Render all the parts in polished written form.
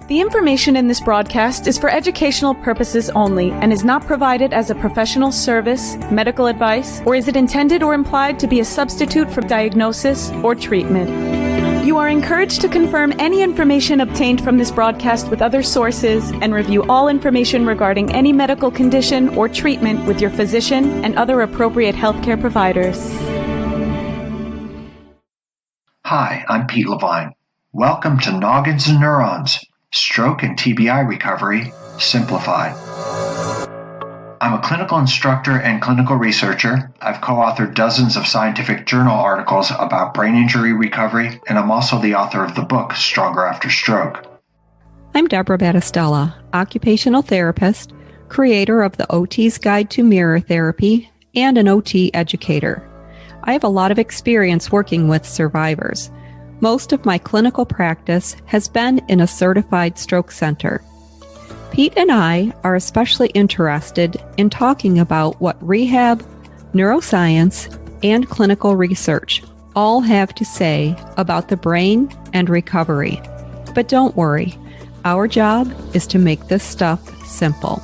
The information in this broadcast is for educational purposes only and is not provided as a professional service, medical advice, or is it intended or implied to be a substitute for diagnosis or treatment. You are encouraged to confirm any information obtained from this broadcast with other sources and review all information regarding any medical condition or treatment with your physician and other appropriate healthcare providers. Hi, I'm Pete Levine. Welcome to Noggins and Neurons, Stroke and TBI Recovery Simplified. I'm a clinical instructor and clinical researcher. I've co-authored dozens of scientific journal articles about brain injury recovery, and I'm also the author of the book Stronger After Stroke. I'm Deborah Battistella, occupational therapist, creator of the OT's Guide to Mirror Therapy, and an OT educator. I have a lot of experience working with survivors. Most of my clinical practice has been in a certified stroke center. Pete and I are especially interested in talking about what rehab, neuroscience, and clinical research all have to say about the brain and recovery. But don't worry, our job is to make this stuff simple.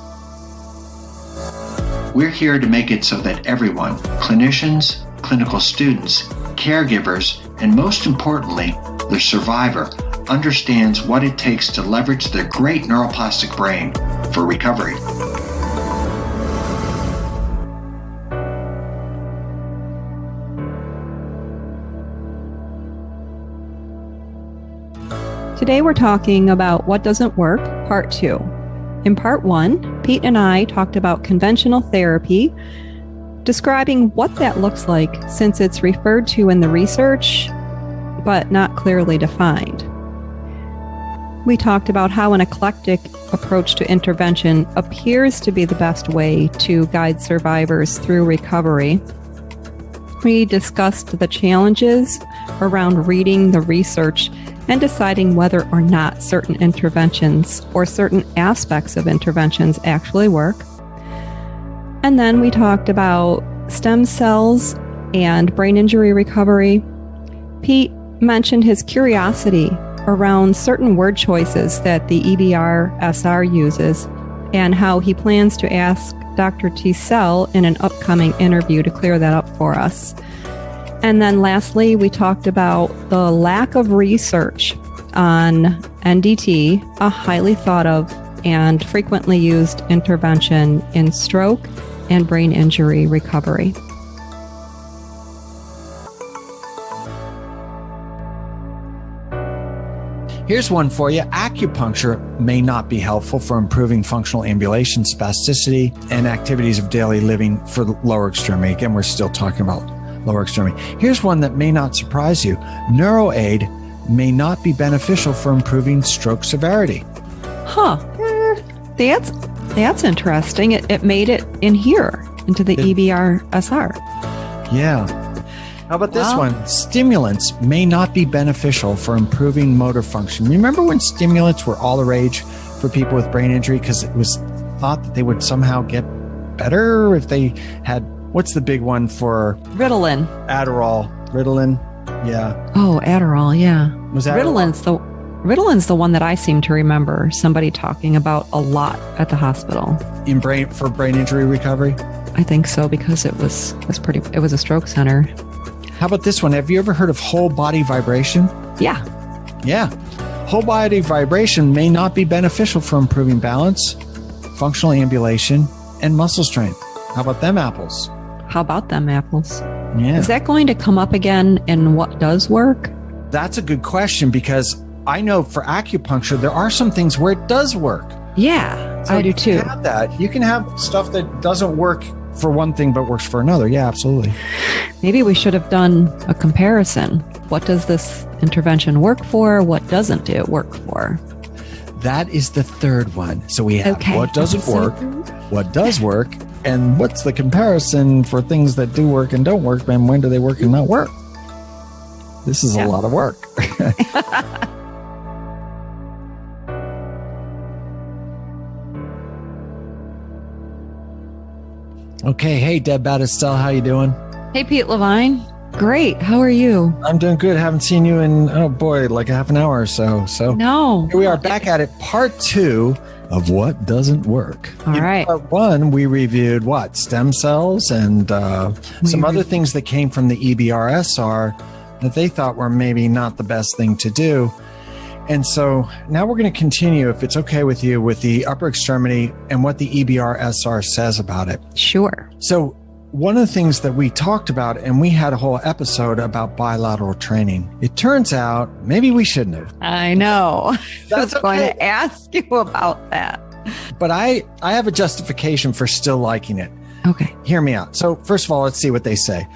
We're here to make it so that everyone, clinicians, clinical students, caregivers, and most importantly, the survivor, understands what it takes to leverage their great neuroplastic brain for recovery. Today we're talking about what doesn't work, part 2. In part 1, Pete and I talked about conventional therapy, describing what that looks like since it's referred to in the research, but not clearly defined. We talked about how an eclectic approach to intervention appears to be the best way to guide survivors through recovery. We discussed the challenges around reading the research and deciding whether or not certain interventions or certain aspects of interventions actually work. And then we talked about stem cells and brain injury recovery. Pete mentioned his curiosity around certain word choices that the EBR-SR uses and how he plans to ask Dr. Teasell in an upcoming interview to clear that up for us. And then lastly, we talked about the lack of research on NDT, a highly thought of and frequently used intervention in stroke and brain injury recovery. Here's one for you. Acupuncture may not be helpful for improving functional ambulation, spasticity, and activities of daily living for the lower extremity. Again, we're still talking about lower extremity. Here's one that may not surprise you. Neuroaid may not be beneficial for improving stroke severity. That's interesting. It made it in here into the EBR-SR. Yeah. How about this one? Stimulants may not be beneficial for improving motor function. Remember when stimulants were all the rage for people with brain injury because it was thought that they would somehow get better if they had, what's the big one for? Ritalin. Adderall. Ritalin. Yeah. Oh, Adderall. Yeah. Was that Ritalin's the one that I seem to remember somebody talking about a lot at the hospital. For brain injury recovery? I think so, because it was a stroke center. How about this one? Have you ever heard of whole body vibration? Yeah. Yeah. Whole body vibration may not be beneficial for improving balance, functional ambulation, and muscle strength. How about them apples? Yeah. Is that going to come up again in what does work? That's a good question, because I know for acupuncture, there are some things where it does work. Yeah, so I do too. You can have that. You can have stuff that doesn't work for one thing but works for another. Yeah, absolutely. Maybe we should have done a comparison. What does this intervention work for? What doesn't it work for? That is the third one. So we have what doesn't work, what does work, and what's the comparison for things that do work and don't work, and when do they work and not work? This is a lot of work. Okay. Hey, Deb Battistell, how you doing? Hey, Pete Levine. Great. How are you? I'm doing good. Haven't seen you in, oh boy, like a half an hour or so. So No. here we are back at it. Part 2 of what doesn't work. All In right. Part 1, we reviewed what? Stem cells and some other things that came from the EBRSR that they thought were maybe not the best thing to do. And so now we're going to continue, if it's okay with you, with the upper extremity and what the EBRSR says about it. Sure. So one of the things that we talked about, and we had a whole episode about bilateral training. It turns out maybe we shouldn't have. I know. That's I was going okay. to ask you about that. But I have a justification for still liking it. Okay. Hear me out. So first of all, let's see what they say.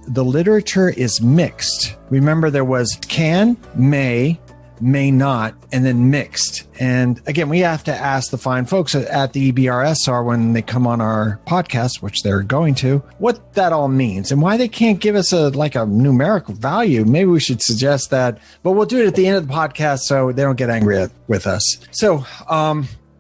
The literature is mixed. Remember, there was can, may not, and then mixed. And again, we have to ask the fine folks at the EBRSR when they come on our podcast, which they're going to, what that all means and why they can't give us a numerical value. Maybe we should suggest that, but we'll do it at the end of the podcast so they don't get angry with us. So,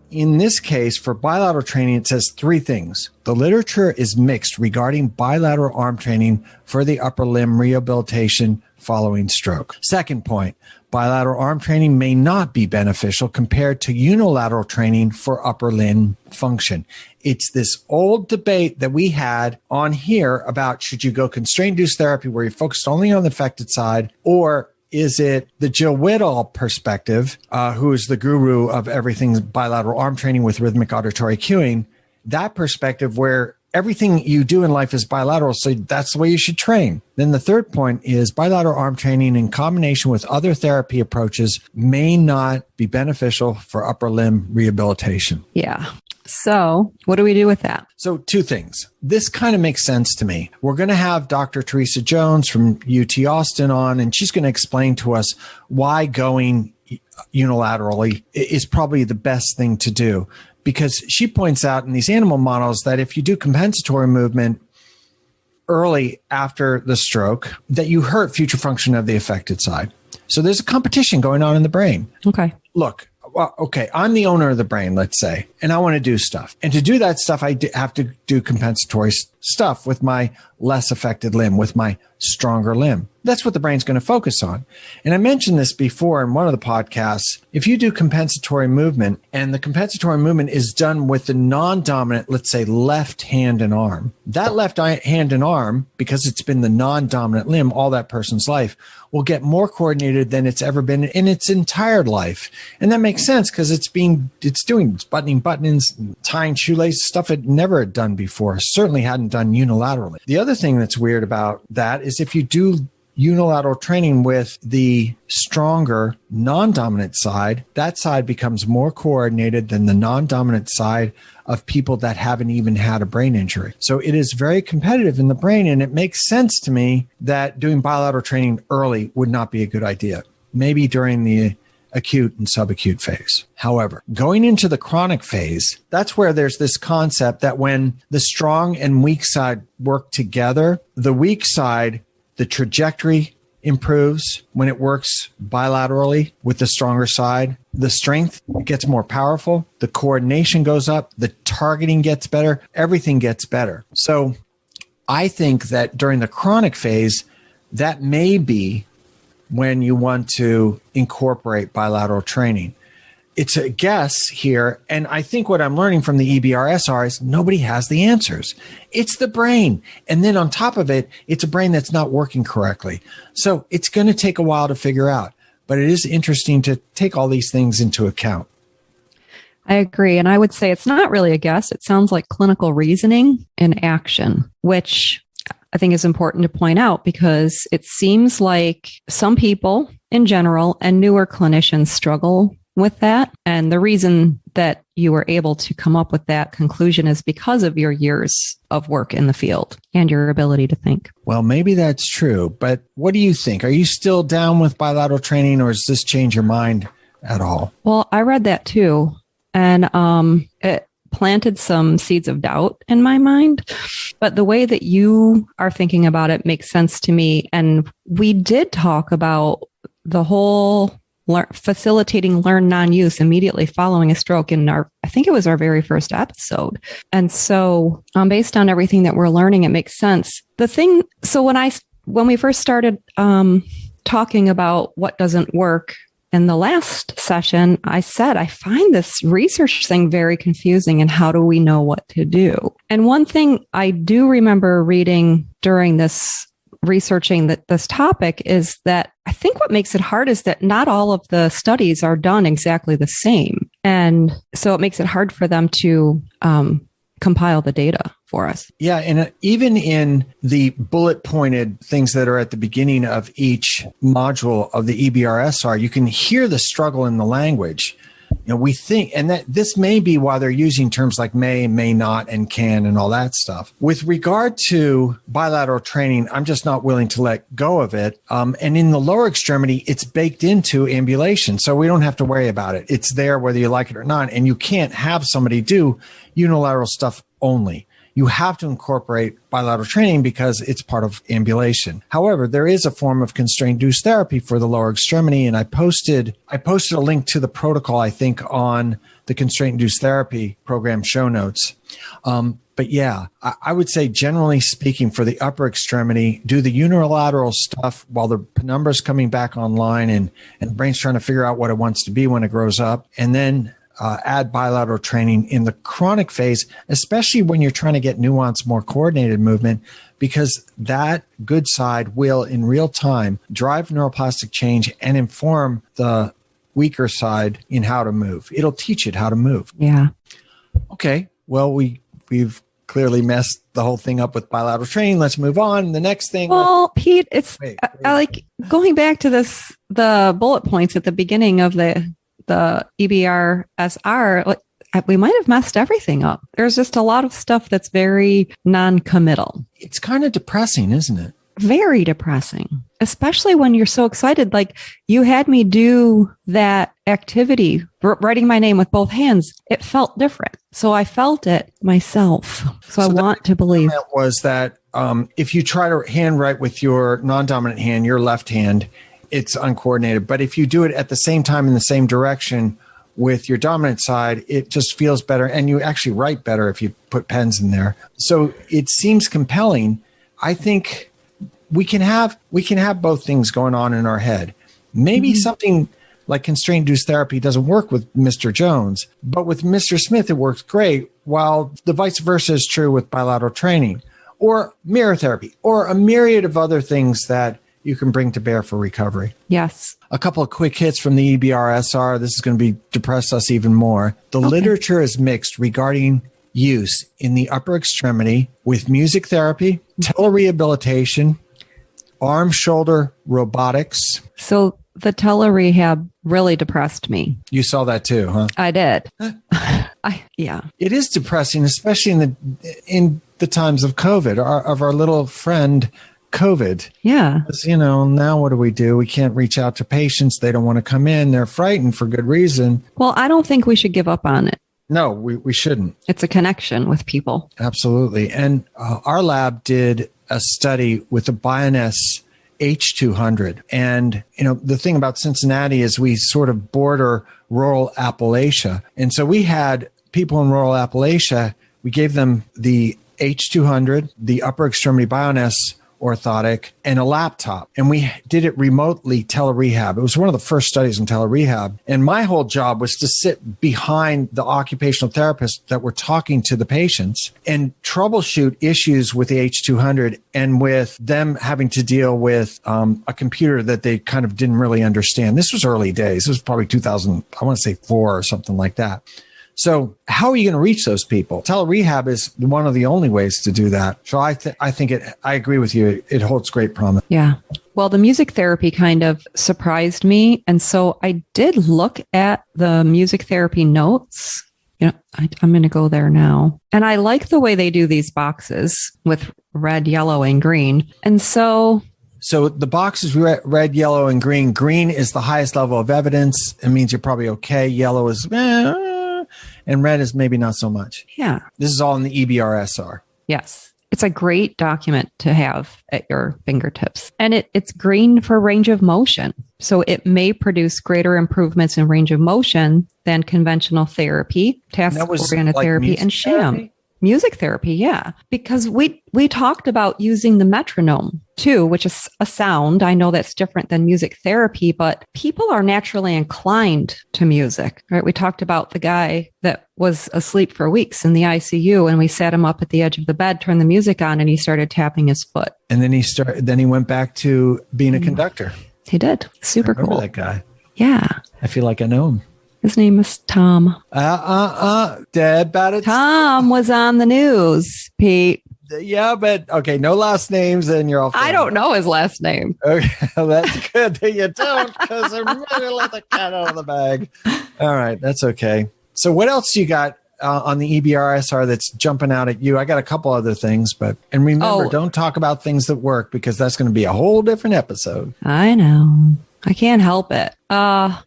in this case, for bilateral training, it says 3 things. The literature is mixed regarding bilateral arm training for the upper limb rehabilitation following stroke. Second point, bilateral arm training may not be beneficial compared to unilateral training for upper limb function. It's this old debate that we had on here about should you go constraint-induced therapy where you're focused only on the affected side, or is it the Jill Whitall perspective, who is the guru of everything bilateral arm training with rhythmic auditory cueing, that perspective where everything you do in life is bilateral, so that's the way you should train. Then the third point is bilateral arm training in combination with other therapy approaches may not be beneficial for upper limb rehabilitation. Yeah. So what do we do with that? So 2 things. This kind of makes sense to me. We're going to have Dr. Teresa Jones from UT Austin on, and she's going to explain to us why going unilaterally is probably the best thing to do. Because she points out in these animal models that if you do compensatory movement early after the stroke, that you hurt future function of the affected side. So there's a competition going on in the brain. Okay. Look, well, okay, I'm the owner of the brain, let's say, and I want to do stuff. And to do that stuff, I have to do compensatory stuff with my less affected limb, with my stronger limb. That's what the brain's going to focus on. And I mentioned this before in one of the podcasts. If you do compensatory movement and the compensatory movement is done with the non-dominant, let's say left hand and arm, that left hand and arm, because it's been the non-dominant limb all that person's life, will get more coordinated than it's ever been in its entire life. And that makes sense because it's buttoning buttons, tying shoelaces, stuff it never had done before, certainly hadn't done unilaterally. The other thing that's weird about that is if you do unilateral training with the stronger non-dominant side, that side becomes more coordinated than the non-dominant side of people that haven't even had a brain injury. So it is very competitive in the brain, and it makes sense to me that doing bilateral training early would not be a good idea. Maybe during the acute and subacute phase. However, going into the chronic phase, that's where there's this concept that when the strong and weak side work together, the weak side, the trajectory improves when it works bilaterally with the stronger side. The strength gets more powerful. The coordination goes up. The targeting gets better. Everything gets better. So I think that during the chronic phase, that may be when you want to incorporate bilateral training. It's a guess here. And I think what I'm learning from the EBRSR is nobody has the answers. It's the brain. And then on top of it, it's a brain that's not working correctly. So it's going to take a while to figure out. But it is interesting to take all these things into account. I agree. And I would say it's not really a guess. It sounds like clinical reasoning in action, which I think is important to point out because it seems like some people in general and newer clinicians struggle with that. And the reason that you were able to come up with that conclusion is because of your years of work in the field and your ability to think. Well, maybe that's true, but what do you think? Are you still down with bilateral training, or does this change your mind at all? Well, I read that too. And it planted some seeds of doubt in my mind. But the way that you are thinking about it makes sense to me. And we did talk about the whole facilitating learn non-use immediately following a stroke in I think it was our very first episode. And so based on everything that we're learning, it makes sense. So when I when we first started talking about what doesn't work in the last session, I said, I find this research thing very confusing, and how do we know what to do? And one thing I do remember reading during this researching this topic is that I think what makes it hard is that not all of the studies are done exactly the same. And so it makes it hard for them to compile the data for us. Yeah. And even in the bullet pointed things that are at the beginning of each module of the EBRSR, you can hear the struggle in the language. You know, we think, and that this may be why they're using terms like may not, and can, and all that stuff. With regard to bilateral training, I'm just not willing to let go of it. And in the lower extremity, it's baked into ambulation. So we don't have to worry about it. It's there whether you like it or not. And you can't have somebody do unilateral stuff only. You have to incorporate bilateral training because it's part of ambulation. However, there is a form of constraint-induced therapy for the lower extremity, and I posted a link to the protocol, I think, on the constraint-induced therapy program show notes. But yeah, I would say, generally speaking, for the upper extremity, do the unilateral stuff while the penumbra's coming back online and the brain's trying to figure out what it wants to be when it grows up, and then add bilateral training in the chronic phase, especially when you're trying to get nuanced, more coordinated movement, because that good side will, in real time, drive neuroplastic change and inform the weaker side in how to move. It'll teach it how to move. Yeah. Okay. Well, we've clearly messed the whole thing up with bilateral training. Let's move on. The next thing. Well, Pete, it's I like going back to the bullet points at the beginning of the EBRSR, like, we might have messed everything up. There's just a lot of stuff that's very non-committal. It's kind of depressing, isn't it? Very depressing, especially when you're so excited. Like, you had me do that activity, writing my name with both hands. It felt different. So I felt it myself. So I want to believe. Was that if you try to handwrite with your non-dominant hand, your left hand, it's uncoordinated. But if you do it at the same time in the same direction with your dominant side, it just feels better. And you actually write better if you put pens in there. So it seems compelling. I think we can have both things going on in our head. Maybe something like constraint-induced therapy doesn't work with Mr. Jones, but with Mr. Smith, it works great, while the vice versa is true with bilateral training or mirror therapy or a myriad of other things that you can bring to bear for recovery. Yes. A couple of quick hits from the EBRSR. This is going to depress us even more. The literature is mixed regarding use in the upper extremity with music therapy, telerehabilitation, arm-shoulder robotics. So the telerehab really depressed me. You saw that too, huh? I did. Yeah. It is depressing, especially in the times of COVID, of our little friend COVID. Yeah. Because, now what do? We can't reach out to patients. They don't want to come in. They're frightened for good reason. Well, I don't think we should give up on it. No, we shouldn't. It's a connection with people. Absolutely. And our lab did a study with the Bioness H200. And, the thing about Cincinnati is we sort of border rural Appalachia. And so we had people in rural Appalachia, we gave them the H200, the upper extremity Bioness orthotic, and a laptop. And we did it remotely, telerehab. It was one of the first studies in telerehab. And my whole job was to sit behind the occupational therapists that were talking to the patients and troubleshoot issues with the H200 and with them having to deal with a computer that they kind of didn't really understand. This was early days. This was probably 2000, I want to say 4 or something like that. So how are you going to reach those people? Telerehab is one of the only ways to do that. So I think I agree with you. It holds great promise. Yeah. Well, the music therapy kind of surprised me. And so I did look at the music therapy notes. I'm going to go there now. And I like the way they do these boxes with red, yellow, and green. And so the box is red, yellow, and green. Green is the highest level of evidence. It means you're probably okay. Yellow is and red is maybe not so much. Yeah. This is all in the EBRSR. Yes. It's a great document to have at your fingertips. And it's green for range of motion. So it may produce greater improvements in range of motion than conventional therapy, task-oriented therapy, and sham. Music therapy, yeah. Because we talked about using the metronome too, which is a sound. I know that's different than music therapy, but people are naturally inclined to music, right? We talked about the guy that was asleep for weeks in the ICU, and we sat him up at the edge of the bed, turned the music on, and he started tapping his foot. And then he went back to being a conductor. He did. Super cool. That guy. Yeah. I feel like I know him. His name is Tom. Dead about it. Tom was on the news, Pete. Yeah, but okay, no last names, and you're off. I don't know his last name. Okay, well, that's good that you don't, because I'm ready to let the cat out of the bag. All right, that's okay. So what else you got on the EBRSR that's jumping out at you? I got a couple other things, and remember, don't talk about things that work, because that's going to be a whole different episode. I know. I can't help it.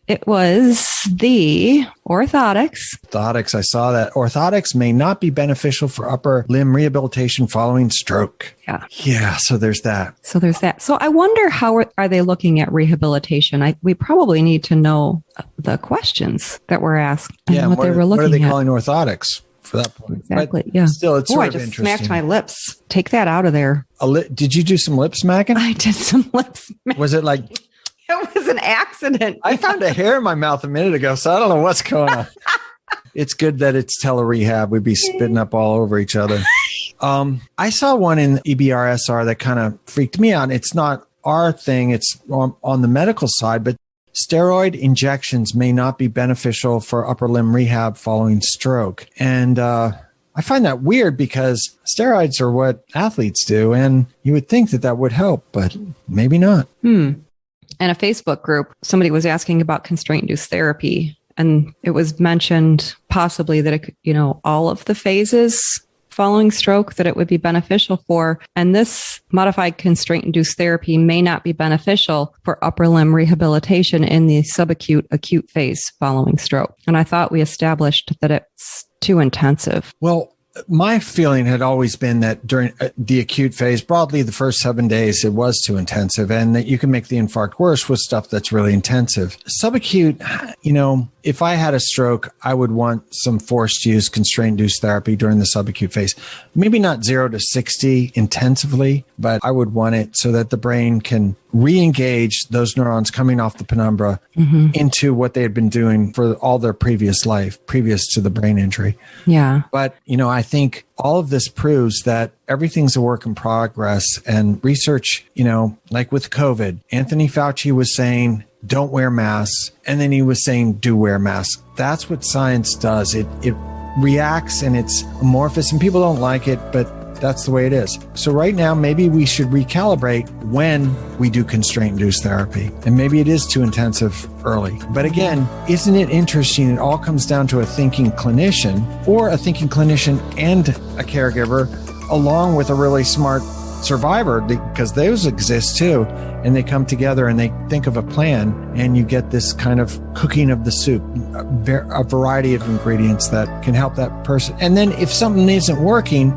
It was the orthotics. Orthotics, I saw that. Orthotics may not be beneficial for upper limb rehabilitation following stroke. Yeah, so there's that. So I wonder, how are they looking at rehabilitation? We probably need to know the questions that were asked and what they were looking at. What are they calling orthotics? For that point. Exactly. But yeah. Still, it's sort I of just interesting. smacked my lips. Take that out of there. Did you do some lip smacking? I did some lip smacking. Was it like... It was an accident. I found a hair in my mouth a minute ago, so I don't know what's going on. It's good that it's tele-rehab. We'd be spitting up all over each other. I saw one in EBRSR that kind of freaked me out. It's not our thing. It's on the medical side, but steroid injections may not be beneficial for upper limb rehab following stroke. And I find that weird, because steroids are what athletes do, and you would think that would help, but maybe not. In a Facebook group, somebody was asking about constraint-induced therapy, and it was mentioned possibly that it could, all of the phases following stroke that it would be beneficial for. And this modified constraint-induced therapy may not be beneficial for upper limb rehabilitation in the acute phase following stroke. And I thought we established that it's too intensive. Well, my feeling had always been that during the acute phase, broadly the first 7 days, it was too intensive, and that you can make the infarct worse with stuff that's really intensive. Subacute, if I had a stroke, I would want some forced use constraint-induced therapy during the subacute phase. Maybe not 0 to 60 intensively, but I would want it so that the brain can re-engage those neurons coming off the penumbra into what they had been doing for all their previous life, previous to the brain injury. Yeah. But, I think all of this proves that everything's a work in progress, and research, like with COVID, Anthony Fauci was saying, don't wear masks. And then he was saying, do wear masks. That's what science does. It reacts, and it's amorphous, and people don't like it, but that's the way it is. So right now, maybe we should recalibrate when we do constraint-induced therapy. And maybe it is too intensive early. But again, isn't it interesting? It all comes down to a thinking clinician, or a thinking clinician and a caregiver, along with a really smart survivor, because those exist too. And they come together and they think of a plan, and you get this kind of cooking of the soup, a variety of ingredients that can help that person. And then if something isn't working,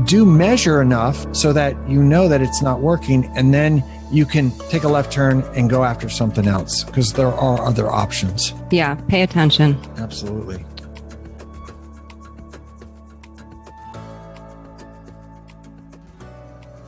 do measure enough so that you know that it's not working, and then you can take a left turn and go after something else, because there are other options. Yeah, pay attention. Absolutely.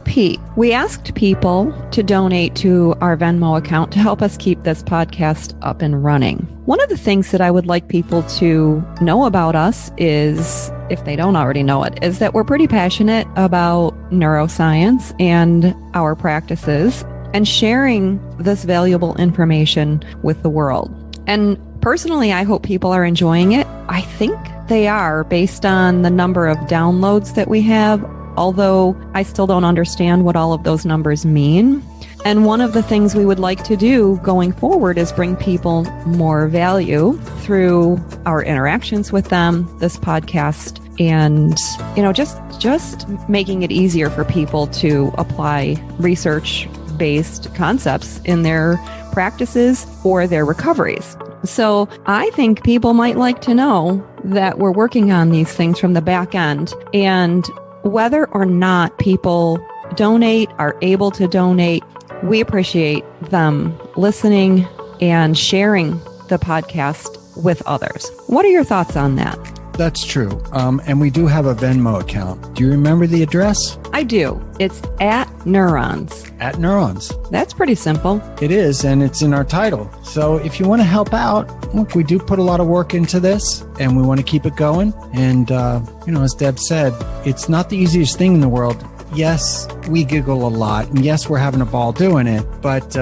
Pete, we asked people to donate to our Venmo account to help us keep this podcast up and running. One of the things that I would like people to know about us is, if they don't already know it, is that we're pretty passionate about neuroscience and our practices, and sharing this valuable information with the world. And personally, I hope people are enjoying it. I think they are, based on the number of downloads that we have, although I still don't understand what all of those numbers mean. And one of the things we would like to do going forward is bring people more value through our interactions with them, this podcast, and, just making it easier for people to apply research-based concepts in their practices or their recoveries. So I think people might like to know that we're working on these things from the back end, and whether or not people donate, are able to donate, we appreciate them listening and sharing the podcast with others. What are your thoughts on that? That's true. And we do have a Venmo account. Do you remember the address? I do. It's at Neurons. At Neurons. That's pretty simple. It is, and it's in our title. So if you want to help out, look, we do put a lot of work into this, and we want to keep it going. And, as Deb said, it's not the easiest thing in the world. Yes, we giggle a lot, and yes, we're having a ball doing it, but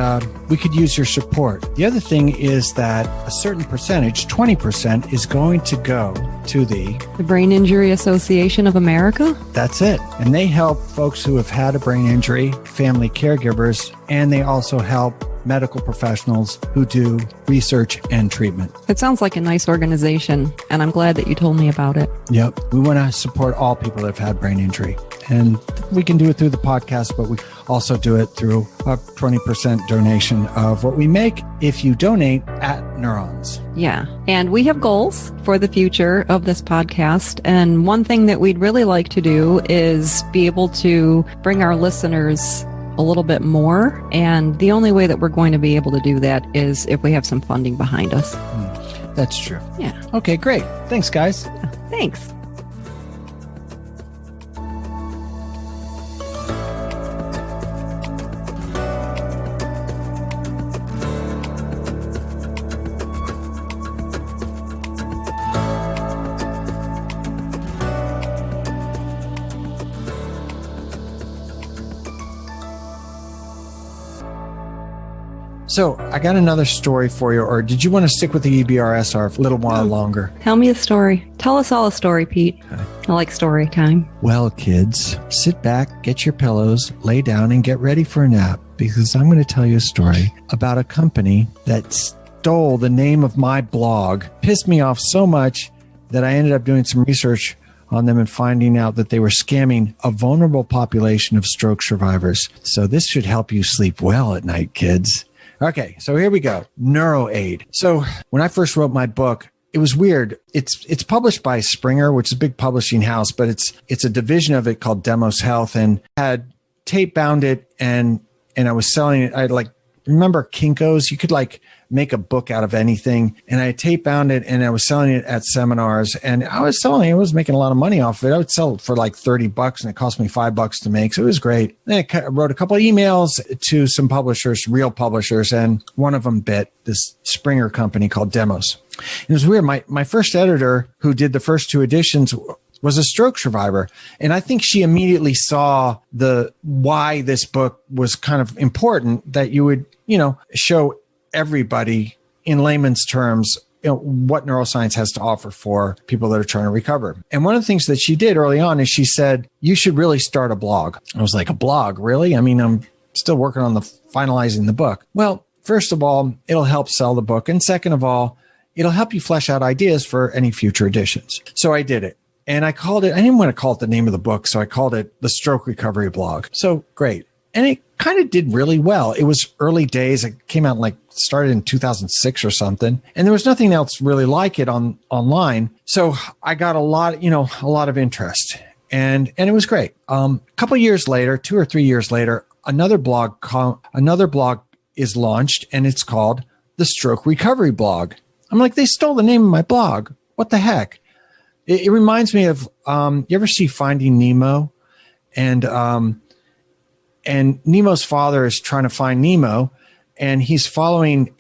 we could use your support. The other thing is that a certain percentage, 20%, is going to go to the Brain Injury Association of America? That's it. And they help folks who have had a brain injury, family caregivers, and they also help medical professionals who do research and treatment. It sounds like a nice organization, and I'm glad that you told me about it. Yep. We want to support all people that have had brain injury. And we can do it through the podcast, but we also do it through a 20% donation of what we make if you donate at Neurons. Yeah. And we have goals for the future of this podcast. And one thing that we'd really like to do is be able to bring our listeners a little bit more. And the only way that we're going to be able to do that is if we have some funding behind us. That's true. Yeah. Okay, great. Thanks, guys. Thanks. So I got another story for you, or did you want to stick with the EBRSR for a little while longer? Tell me a story. Tell us all a story, Pete. Okay. I like story time. Well, kids, sit back, get your pillows, lay down, and get ready for a nap, because I'm going to tell you a story about a company that stole the name of my blog. Pissed me off so much that I ended up doing some research on them and finding out that they were scamming a vulnerable population of stroke survivors. So this should help you sleep well at night, kids. Okay, so here we go. Neuroaid. So when I first wrote my book, it was weird. It's published by Springer, which is a big publishing house, but it's a division of it called Demos Health, and had tape bound it, and I was selling it. I remember Kinko's. You could make a book out of anything, and I tape bound it, and I was selling it at seminars, and I was making a lot of money off of it. I would sell it for like $30, and it cost me $5 to make, so it was great. Then I wrote a couple of emails to some publishers, real publishers, and one of them bit, this Springer company called Demos. It was weird. My first editor, who did the first two editions, was a stroke survivor. And I think she immediately saw why this book was kind of important, that you would, show everybody in layman's terms, what neuroscience has to offer for people that are trying to recover. And one of the things that she did early on is she said, you should really start a blog. I was like, a blog? Really? I mean, I'm still working on finalizing the book. Well, first of all, it'll help sell the book. And second of all, it'll help you flesh out ideas for any future editions. So I did it. And I didn't want to call it the name of the book, so I called it the Stroke Recovery Blog. So great. And it kind of did really well. It was early days. It came out started in 2006 or something. And there was nothing else really like it online. So I got a lot of interest, and it was great. A couple of years later, 2 or 3 years later, another blog is launched, and it's called the Stroke Recovery Blog. I'm like, they stole the name of my blog. What the heck? It reminds me of, you ever see Finding Nemo? And Nemo's father is trying to find Nemo, and he's following,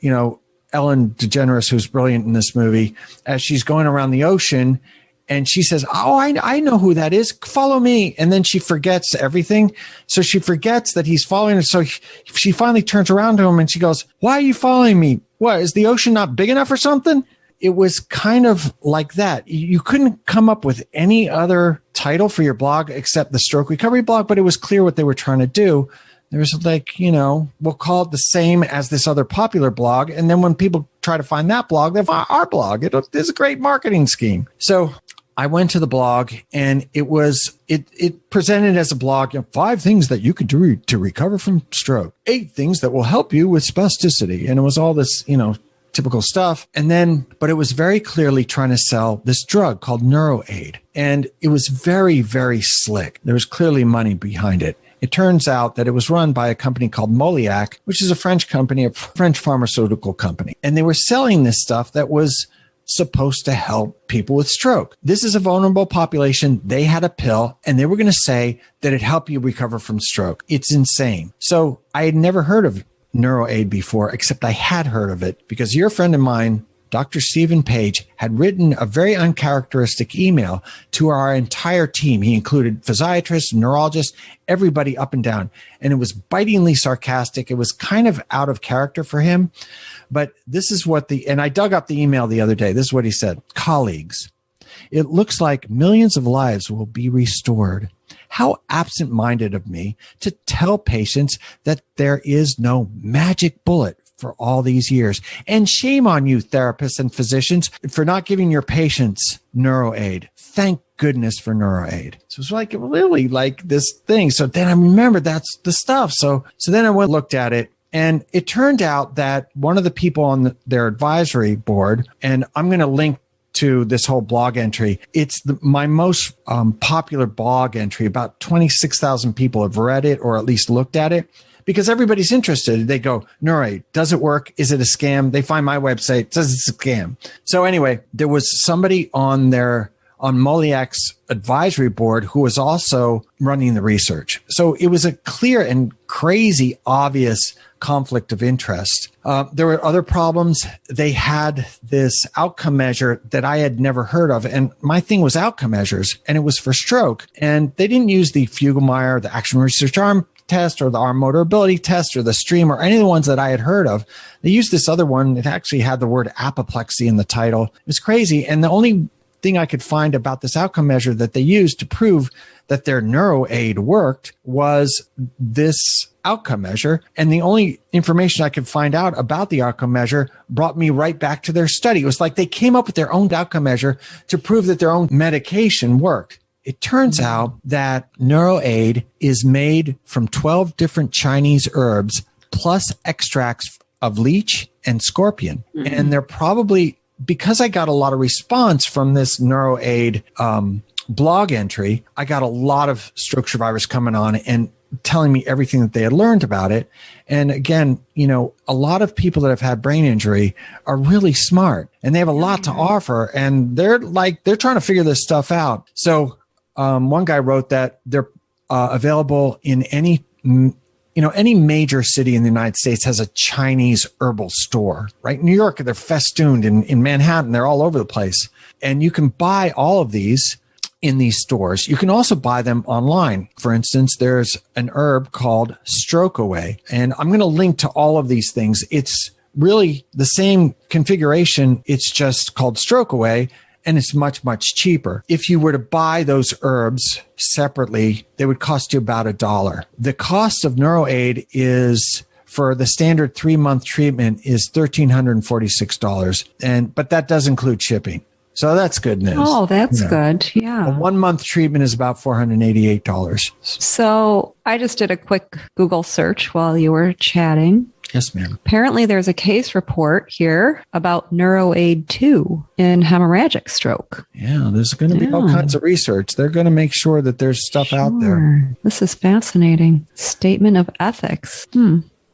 Ellen DeGeneres, who's brilliant in this movie, as she's going around the ocean, and she says, oh, I know who that is. Follow me. And then she forgets everything. So she forgets that he's following her. So she finally turns around to him and she goes, why are you following me? What, is the ocean not big enough or something? It was kind of like that. You couldn't come up with any other title for your blog except the Stroke Recovery Blog, but it was clear what they were trying to do. There was we'll call it the same as this other popular blog. And then when people try to find that blog, they find our blog. It is a great marketing scheme. So I went to the blog, and it presented as a blog, 5 things that you could do to recover from stroke, 8 things that will help you with spasticity. And it was all this, typical stuff. But it was very clearly trying to sell this drug called Neuroaid. And it was very, very slick. There was clearly money behind it. It turns out that it was run by a company called Moliac, which is a French company, a French pharmaceutical company. And they were selling this stuff that was supposed to help people with stroke. This is a vulnerable population. They had a pill and they were going to say that it helped you recover from stroke. It's insane. So I had never heard of Neuroaid before, except I had heard of it because your friend of mine, Dr. Stephen Page, had written a very uncharacteristic email to our entire team. He included physiatrists, neurologists, everybody up and down. And it was bitingly sarcastic. It was kind of out of character for him. But this is what and I dug up the email the other day. This is what he said. Colleagues, it looks like millions of lives will be restored. How absent-minded of me to tell patients that there is no magic bullet for all these years. And shame on you, therapists and physicians, for not giving your patients Neuroaid. Thank goodness for Neuroaid. So it's like really like this thing. So then I remembered that's the stuff. So then I went and looked at it. And it turned out that one of the people on their advisory board, and I'm going to link to this whole blog entry. It's my most popular blog entry. About 26,000 people have read it or at least looked at it. Because everybody's interested. They go, Neuroaid, does it work? Is it a scam? They find my website, it says it's a scam. So anyway, there was somebody on Moliak's advisory board who was also running the research. So it was a clear and crazy, obvious conflict of interest. There were other problems. They had this outcome measure that I had never heard of. And my thing was outcome measures, and it was for stroke. And they didn't use the Fuglemeyer, the Action Research Arm test, or the arm motor ability test, or the stream, or any of the ones that I had heard of. They used this other one. It actually had the word apoplexy in the title. It was crazy. And the only thing I could find about this outcome measure that they used to prove that their Neuroaid worked was this outcome measure. And the only information I could find out about the outcome measure brought me right back to their study. It was like they came up with their own outcome measure to prove that their own medication worked. It turns out that Neuroaid is made from 12 different Chinese herbs plus extracts of leech and scorpion. Mm-hmm. And they're probably, because I got a lot of response from this Neuroaid blog entry, I got a lot of stroke survivors coming on and telling me everything that they had learned about it. And again, a lot of people that have had brain injury are really smart and they have a lot to offer. And they're trying to figure this stuff out. So one guy wrote that they're available in any major city in the United States has a Chinese herbal store, right? New York, they're festooned. In Manhattan, they're all over the place. And you can buy all of these in these stores. You can also buy them online. For instance, there's an herb called Stroke Away. And I'm going to link to all of these things. It's really the same configuration. It's just called Stroke Away. And it's much, much cheaper. If you were to buy those herbs separately, they would cost you about $1. The cost of Neuroaid is, for the standard 3-month treatment, is $1,346. But that does include shipping. So that's good news. Oh, that's good. Yeah. A 1-month treatment is about $488. So I just did a quick Google search while you were chatting. Yes, ma'am. Apparently, there's a case report here about Neuroaid 2 in hemorrhagic stroke. Yeah, there's going to be all kinds of research. They're going to make sure that there's stuff out there. This is fascinating. Statement of ethics.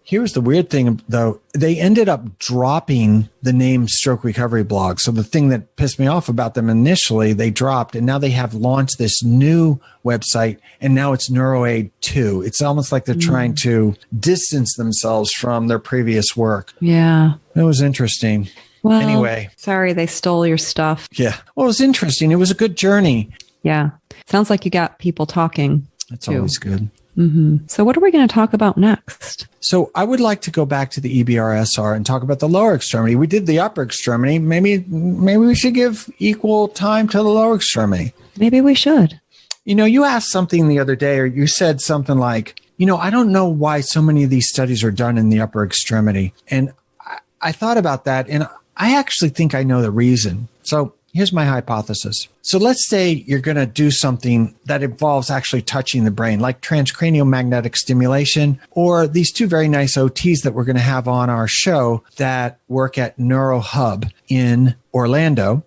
Here's the weird thing, though. They ended up dropping the name Stroke Recovery Blog. So the thing that pissed me off about them initially, they dropped, and now they have launched this new website, and now it's Neuroaid 2. It's almost like they're trying to distance themselves from their previous work. Yeah. It was interesting. Well, anyway. Sorry they stole your stuff. Yeah. Well, it was interesting. It was a good journey. Yeah. Sounds like you got people talking. That's always good. Mm-hmm. So what are we going to talk about next? So I would like to go back to the EBRSR and talk about the lower extremity. We did the upper extremity. Maybe we should give equal time to the lower extremity. Maybe we should. You asked something the other day, or you said something like, I don't know why so many of these studies are done in the upper extremity. And I thought about that, and I actually think I know the reason. So here's my hypothesis. So let's say you're going to do something that involves actually touching the brain, like transcranial magnetic stimulation, or these two very nice OTs that we're going to have on our show that work at NeuroHub in Orlando.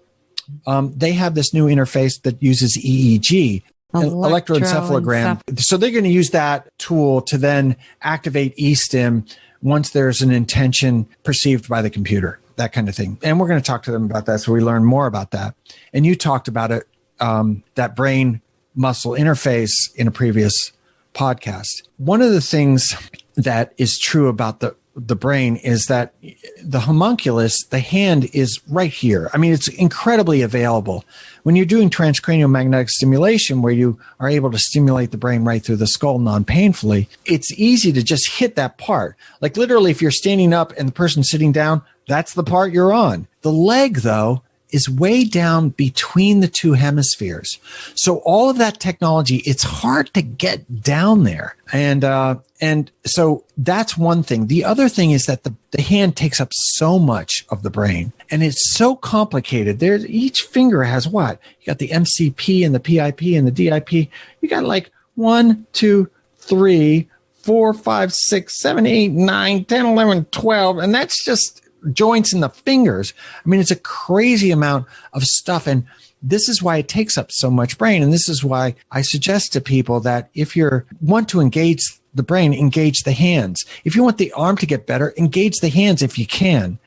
They have this new interface that uses EEG, electroencephalogram. So they're going to use that tool to then activate eStim once there's an intention perceived by the computer. that kind of thing. And we're going to talk to them about that, so we learn more about that. And you talked about it, that brain muscle interface in a previous podcast. One of the things that is true about the brain is that the homunculus, the hand, is right here. I mean, it's incredibly available. When you're doing transcranial magnetic stimulation, where you are able to stimulate the brain right through the skull non-painfully, it's easy to just hit that part. Like literally, if you're standing up and the person's sitting down, that's the part you're on. The leg, though, is way down between the two hemispheres. So all of that technology, it's hard to get down there. And so that's one thing. The other thing is that the hand takes up so much of the brain, and it's so complicated. Each finger has what? You got the MCP and the PIP and the DIP. You got like 1, 2, 3, 4, 5, 6, 7, 8, 9, 10, 11, 12. And that's just joints in the fingers. I mean, it's a crazy amount of stuff. And this is why it takes up so much brain. And this is why I suggest to people that if you want to engage the brain, engage the hands. If you want the arm to get better, engage the hands if you can.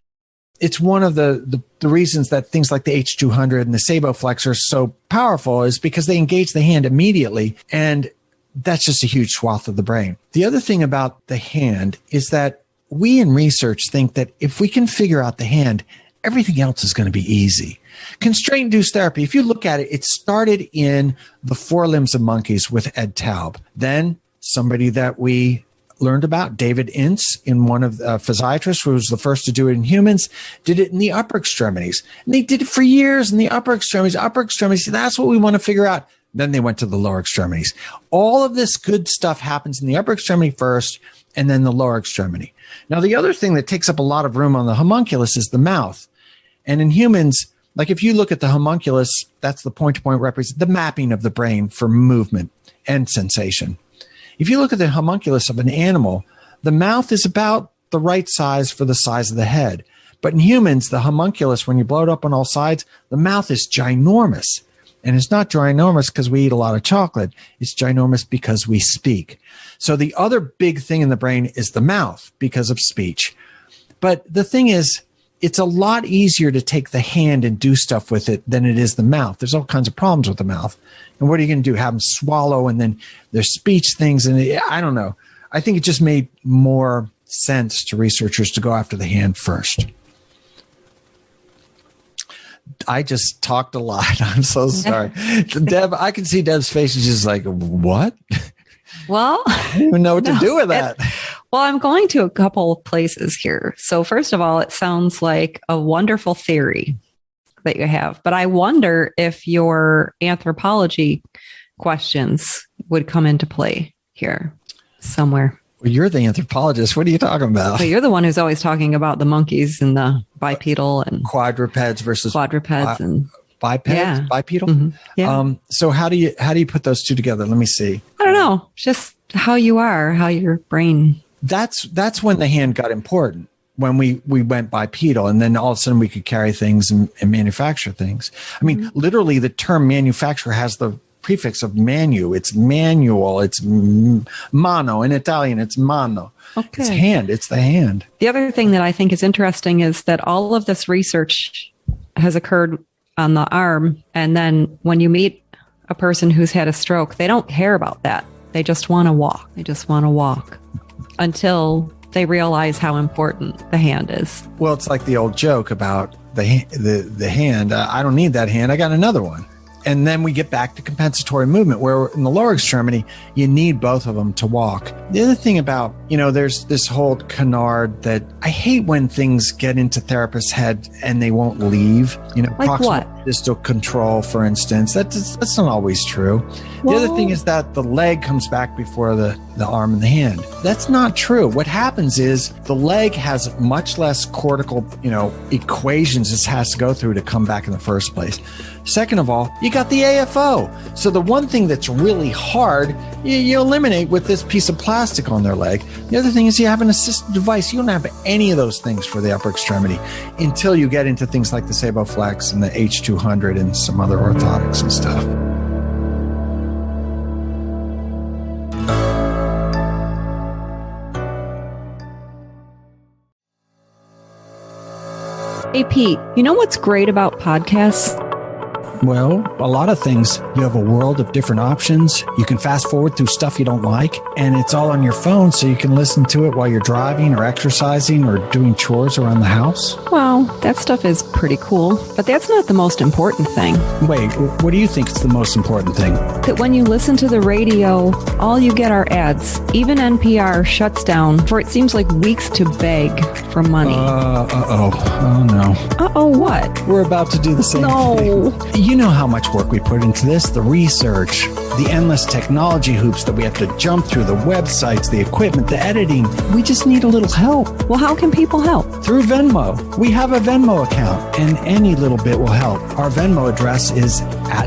It's one of the reasons that things like the H200 and the SaboFlex are so powerful, is because they engage the hand immediately. And that's just a huge swath of the brain. The other thing about the hand is that we in research think that if we can figure out the hand, everything else is going to be easy. Constraint-induced therapy, if you look at it, it started in the forelimbs of monkeys with Ed Taub. Then somebody that we learned about, David Ince, in one of the physiatrists, who was the first to do it in humans, did it in the upper extremities. And they did it for years in the upper extremities. That's what we want to figure out. Then they went to the lower extremities. All of this good stuff happens in the upper extremity first, and then the lower extremity. Now, the other thing that takes up a lot of room on the homunculus is the mouth. And in humans, like if you look at the homunculus, that's the point-to-point represent the mapping of the brain for movement and sensation. If you look at the homunculus of an animal, the mouth is about the right size for the size of the head. But in humans, the homunculus, when you blow it up on all sides, the mouth is ginormous. And it's not ginormous because we eat a lot of chocolate. It's ginormous because we speak. So the other big thing in the brain is the mouth because of speech. But the thing is, it's a lot easier to take the hand and do stuff with it than it is the mouth. There's all kinds of problems with the mouth. And what are you going to do? Have them swallow, and then there's speech things. And I don't know. I think it just made more sense to researchers to go after the hand first. I just talked a lot. I'm so sorry. Deb, I can see Deb's face is just like, what? Well, I don't even know what to do with that. Well, I'm going to a couple of places here. So first of all, it sounds like a wonderful theory that you have, but I wonder if your anthropology questions would come into play here somewhere. Well, you're the anthropologist. What are you talking about? But you're the one who's always talking about the monkeys and the bipedal and quadrupeds versus quadrupeds and bipeds, yeah. bipedal. Mm-hmm. Yeah. So how do you put those two together? Let me see. I don't know. Just how you are, how your brain. That's when the hand got important. When we went bipedal, and then all of a sudden we could carry things and manufacture things. I mean, literally, the term manufacturer has the prefix of manu. It's manual. It's mano. In Italian, it's mano. Okay. It's hand. It's the hand. The other thing that I think is interesting is that all of this research has occurred on the arm. And then when you meet a person who's had a stroke, they don't care about that. They just want to walk. They just want to walk until they realize how important the hand is. Well, it's like the old joke about the hand. I don't need that hand. I got another one. And then we get back to compensatory movement, where in the lower extremity, you need both of them to walk. The other thing about, there's this whole canard that I hate when things get into therapists' head and they won't leave. Like what? Distal control, for instance. That's not always true. Well, the other thing is that the leg comes back before the arm and the hand. That's not true. What happens is the leg has much less cortical, equations it has to go through to come back in the first place. Second of all, you got the AFO. So the one thing that's really hard, you eliminate with this piece of plastic on their leg. The other thing is you have an assistive device. You don't have any of those things for the upper extremity until you get into things like the SaboFlex and the H200 and some other orthotics and stuff. Hey, Pete, you know what's great about podcasts? Well, a lot of things. You have a world of different options. You can fast forward through stuff you don't like, and it's all on your phone, so you can listen to it while you're driving or exercising or doing chores around the house. Well, that stuff is pretty cool, but that's not the most important thing. Wait, what do you think is the most important thing? That when you listen to the radio, all you get are ads. Even NPR shuts down for it seems like weeks to beg for money. Oh no. Uh-oh, what? We're about to do the same thing. You know how much work we put into this, the research, the endless technology hoops that we have to jump through, the websites, the equipment, the editing. We just need a little help. Well, how can people help? Through Venmo. We have a Venmo account, and any little bit will help. Our Venmo address is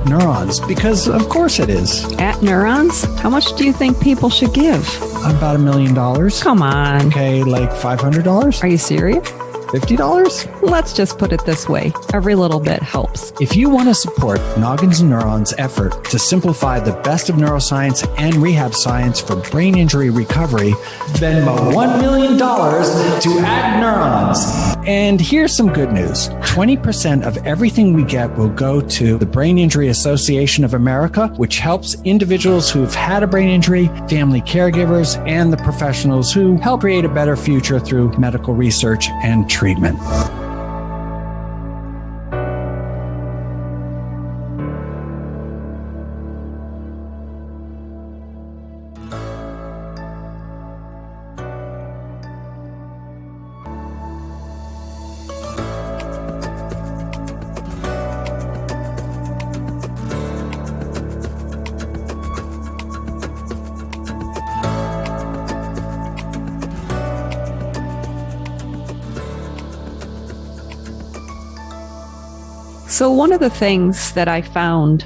@Neurons, because of course it is. @Neurons? How much do you think people should give? About $1 million. Come on. Okay, like $500? Are you serious? $50? Let's just put it this way. Every little bit helps. If you want to support Noggins and Neurons' effort to simplify the best of neuroscience and rehab science for brain injury recovery, Venmo $1 million to @Neurons. And here's some good news. 20% of everything we get will go to the Brain Injury Association of America, which helps individuals who've had a brain injury, family caregivers, and the professionals who help create a better future through medical research and treatment. So one of the things that I found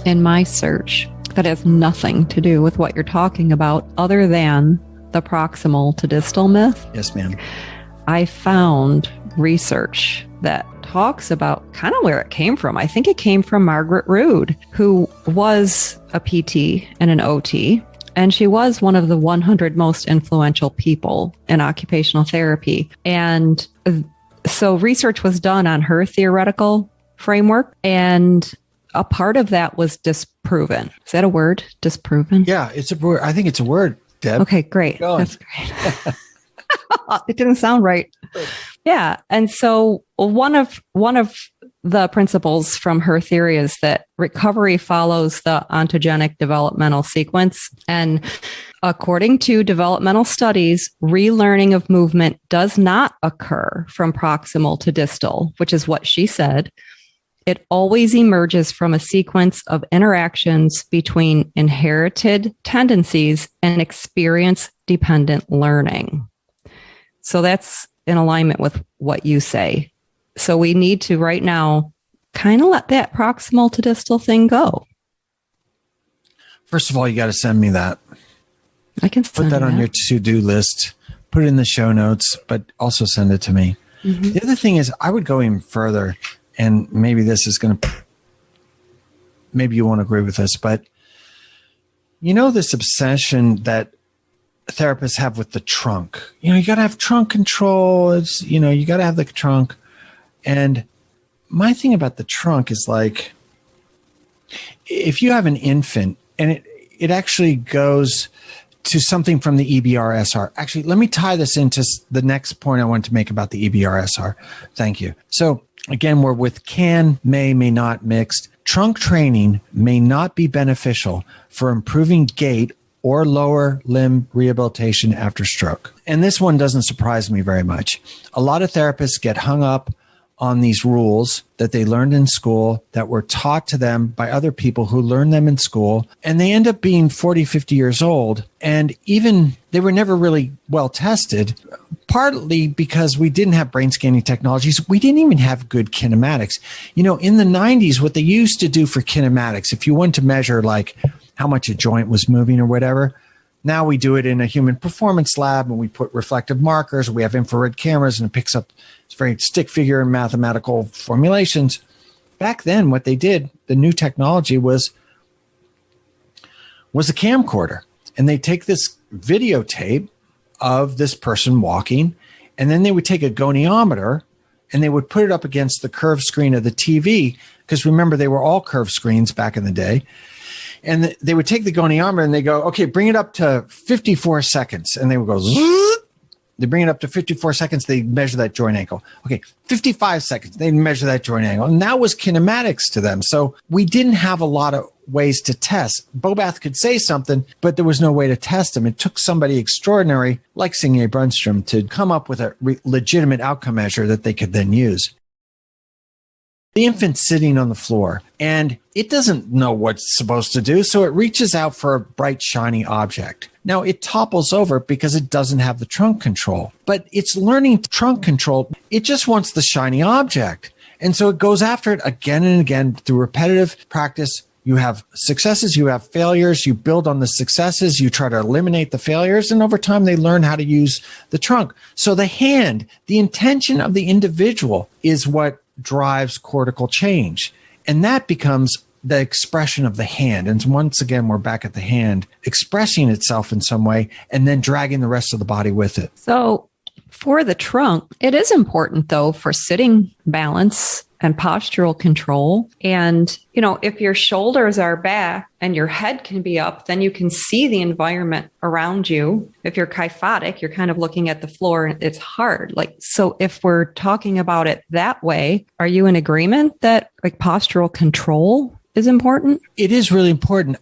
in my search that has nothing to do with what you're talking about other than the proximal to distal myth. Yes, ma'am. I found research that talks about kind of where it came from. I think it came from Margaret Rood, who was a PT and an OT, and she was one of the 100 most influential people in occupational therapy. And so research was done on her theoretical framework, and a part of that was disproven. Is that a word? Disproven? Yeah, it's a word. I think it's a word, Deb. Okay, great. That's great. It didn't sound right. Yeah. And so one of the principles from her theory is that recovery follows the ontogenic developmental sequence. And according to developmental studies, relearning of movement does not occur from proximal to distal, which is what she said. It always emerges from a sequence of interactions between inherited tendencies and experience-dependent learning. So that's in alignment with what you say. So we need to right now kind of let that proximal to distal thing go. First of all, you got to send me that. I can put that on your to-do list, put it in the show notes, but also send it to me. Mm-hmm. The other thing is I would go even further, and maybe this is going to, maybe you won't agree with this, but you know, this obsession that therapists have with the trunk, you got to have trunk control. It's, you got to have the trunk. And my thing about the trunk is like, if you have an infant and it actually goes to something from the EBRSR. Actually, let me tie this into the next point I want to make about the EBRSR. Thank you. So again, we're with can, may not mixed. Trunk training may not be beneficial for improving gait or lower limb rehabilitation after stroke. And this one doesn't surprise me very much. A lot of therapists get hung up on these rules that they learned in school, that were taught to them by other people who learned them in school. And they end up being 40, 50 years old. And even they were never really well tested, partly because we didn't have brain scanning technologies. We didn't even have good kinematics. In the 90s, what they used to do for kinematics, if you wanted to measure like how much a joint was moving or whatever, now we do it in a human performance lab, and we put reflective markers. We have infrared cameras, and it picks up it's very stick figure and mathematical formulations. Back then, what they did, the new technology was a camcorder, and they take this videotape of this person walking, and then they would take a goniometer and they would put it up against the curved screen of the TV, because remember, they were all curved screens back in the day. And they would take the goniometer and they go, okay, bring it up to 54 seconds. And they would go, zzz. They bring it up to 54 seconds. They measure that joint angle. Okay, 55 seconds. They measure that joint angle. And that was kinematics to them. So we didn't have a lot of ways to test. Bobath could say something, but there was no way to test him. It took somebody extraordinary like Signe Brunstrom to come up with a legitimate outcome measure that they could then use. The infant's sitting on the floor and it doesn't know what it's supposed to do, so it reaches out for a bright, shiny object. Now, it topples over because it doesn't have the trunk control, but it's learning trunk control. It just wants the shiny object. And so it goes after it again and again through repetitive practice. You have successes, you have failures, you build on the successes, you try to eliminate the failures, and over time they learn how to use the trunk. So the hand, the intention of the individual is what drives cortical change. And that becomes the expression of the hand. And once again, we're back at the hand expressing itself in some way and then dragging the rest of the body with it. So for the trunk, it is important, though, for sitting balance and postural control. And, if your shoulders are back and your head can be up, then you can see the environment around you. If you're kyphotic, you're kind of looking at the floor and it's hard. So if we're talking about it that way, are you in agreement that postural control is important? It is really important.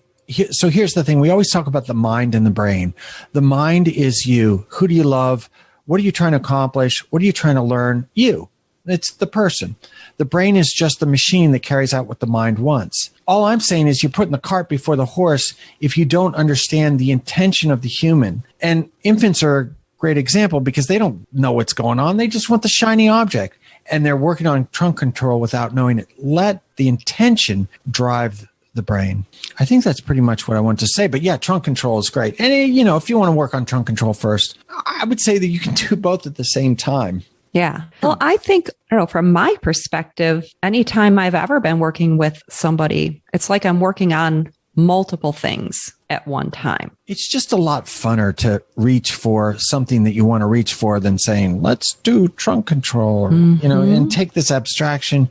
So here's the thing. We always talk about the mind and the brain. The mind is you. Who do you love? What are you trying to accomplish? What are you trying to learn? You. It's the person. The brain is just the machine that carries out what the mind wants. All I'm saying is you're putting the cart before the horse if you don't understand the intention of the human. And infants are a great example because they don't know what's going on. They just want the shiny object. And they're working on trunk control without knowing it. Let the intention drive the brain. I think that's pretty much what I want to say. But yeah, trunk control is great. And, if you want to work on trunk control first, I would say that you can do both at the same time. Yeah. Well, I think, from my perspective, anytime I've ever been working with somebody, it's like I'm working on multiple things at one time. It's just a lot funner to reach for something that you want to reach for than saying, let's do trunk control, or, and take this abstraction.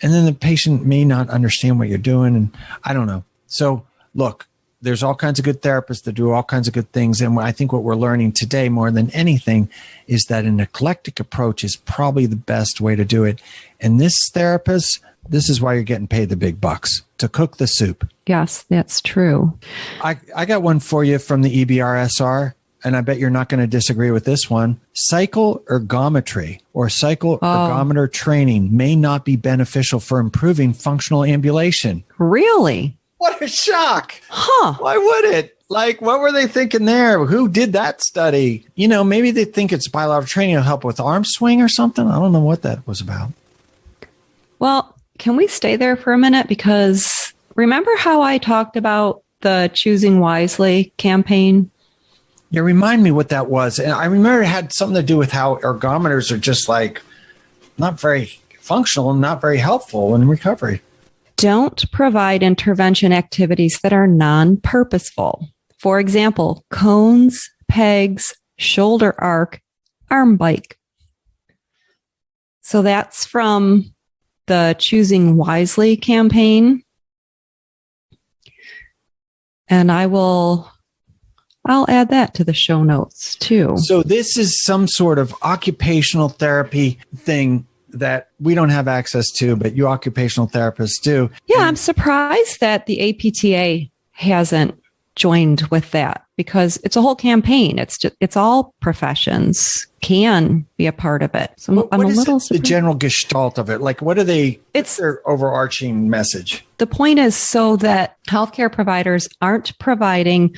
And then the patient may not understand what you're doing. And I don't know. So look, there's all kinds of good therapists that do all kinds of good things. And I think what we're learning today more than anything is that an eclectic approach is probably the best way to do it. And this therapist, this is why you're getting paid the big bucks, to cook the soup. Yes, that's true. I got one for you from the EBRSR, and I bet you're not going to disagree with this one. Cycle ergometry or cycle ergometer training may not be beneficial for improving functional ambulation. Really? What a shock. Huh. Why would it? What were they thinking there? Who did that study? Maybe they think it's bilateral training will help with arm swing or something. I don't know what that was about. Well, can we stay there for a minute? Because remember how I talked about the Choosing Wisely campaign? Yeah, remind me what that was. And I remember it had something to do with how ergometers are just not very functional and not very helpful in recovery. Don't provide intervention activities that are non-purposeful. For example, cones, pegs, shoulder arc, arm bike. So that's from the Choosing Wisely campaign. And I'll add that to the show notes too. So this is some sort of occupational therapy thing that we don't have access to, but you occupational therapists do. Yeah, I'm surprised that the APTA hasn't joined with that because it's a whole campaign. It's all professions can be a part of it. So I'm a little surprised. The general gestalt of it? What's their overarching message? The point is so that healthcare providers aren't providing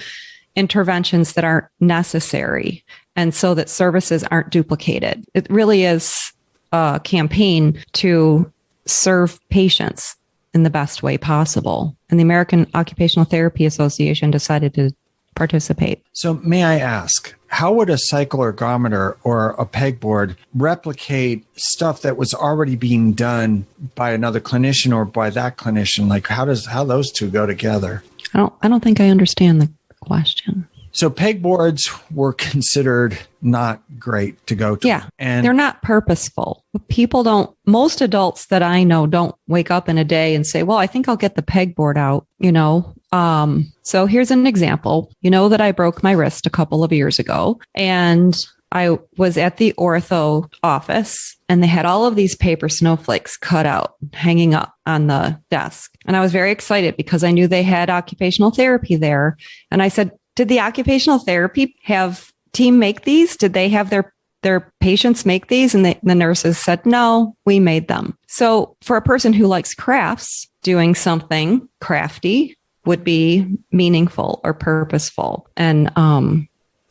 interventions that aren't necessary and so that services aren't duplicated. It really is a campaign to serve patients in the best way possible. And the American Occupational Therapy Association decided to participate. So may I ask, how would a cycle ergometer or a pegboard replicate stuff that was already being done by another clinician or by that clinician? How those two go together? I don't think I understand the question. So pegboards were considered not great to go to. Yeah. And they're not purposeful. Most adults that I know don't wake up in a day and say, well, I think I'll get the pegboard out, So here's an example. You know that I broke my wrist a couple of years ago, and I was at the ortho office, and they had all of these paper snowflakes cut out, hanging up on the desk. And I was very excited because I knew they had occupational therapy there. And I said, did the occupational therapy team make these? Did they have their patients make these? And the nurses said, no, we made them. So for a person who likes crafts, doing something crafty would be meaningful or purposeful. And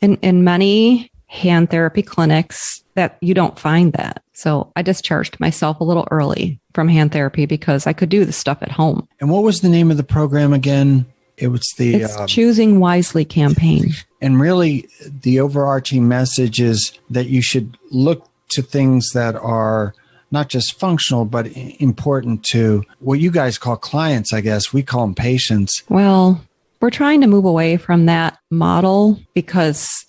in many hand therapy clinics, that you don't find that. So I discharged myself a little early from hand therapy because I could do the stuff at home. And what was the name of the program again? It's Choosing Wisely campaign. And really, the overarching message is that you should look to things that are not just functional, but important to what you guys call clients, I guess. We call them patients. Well, we're trying to move away from that model because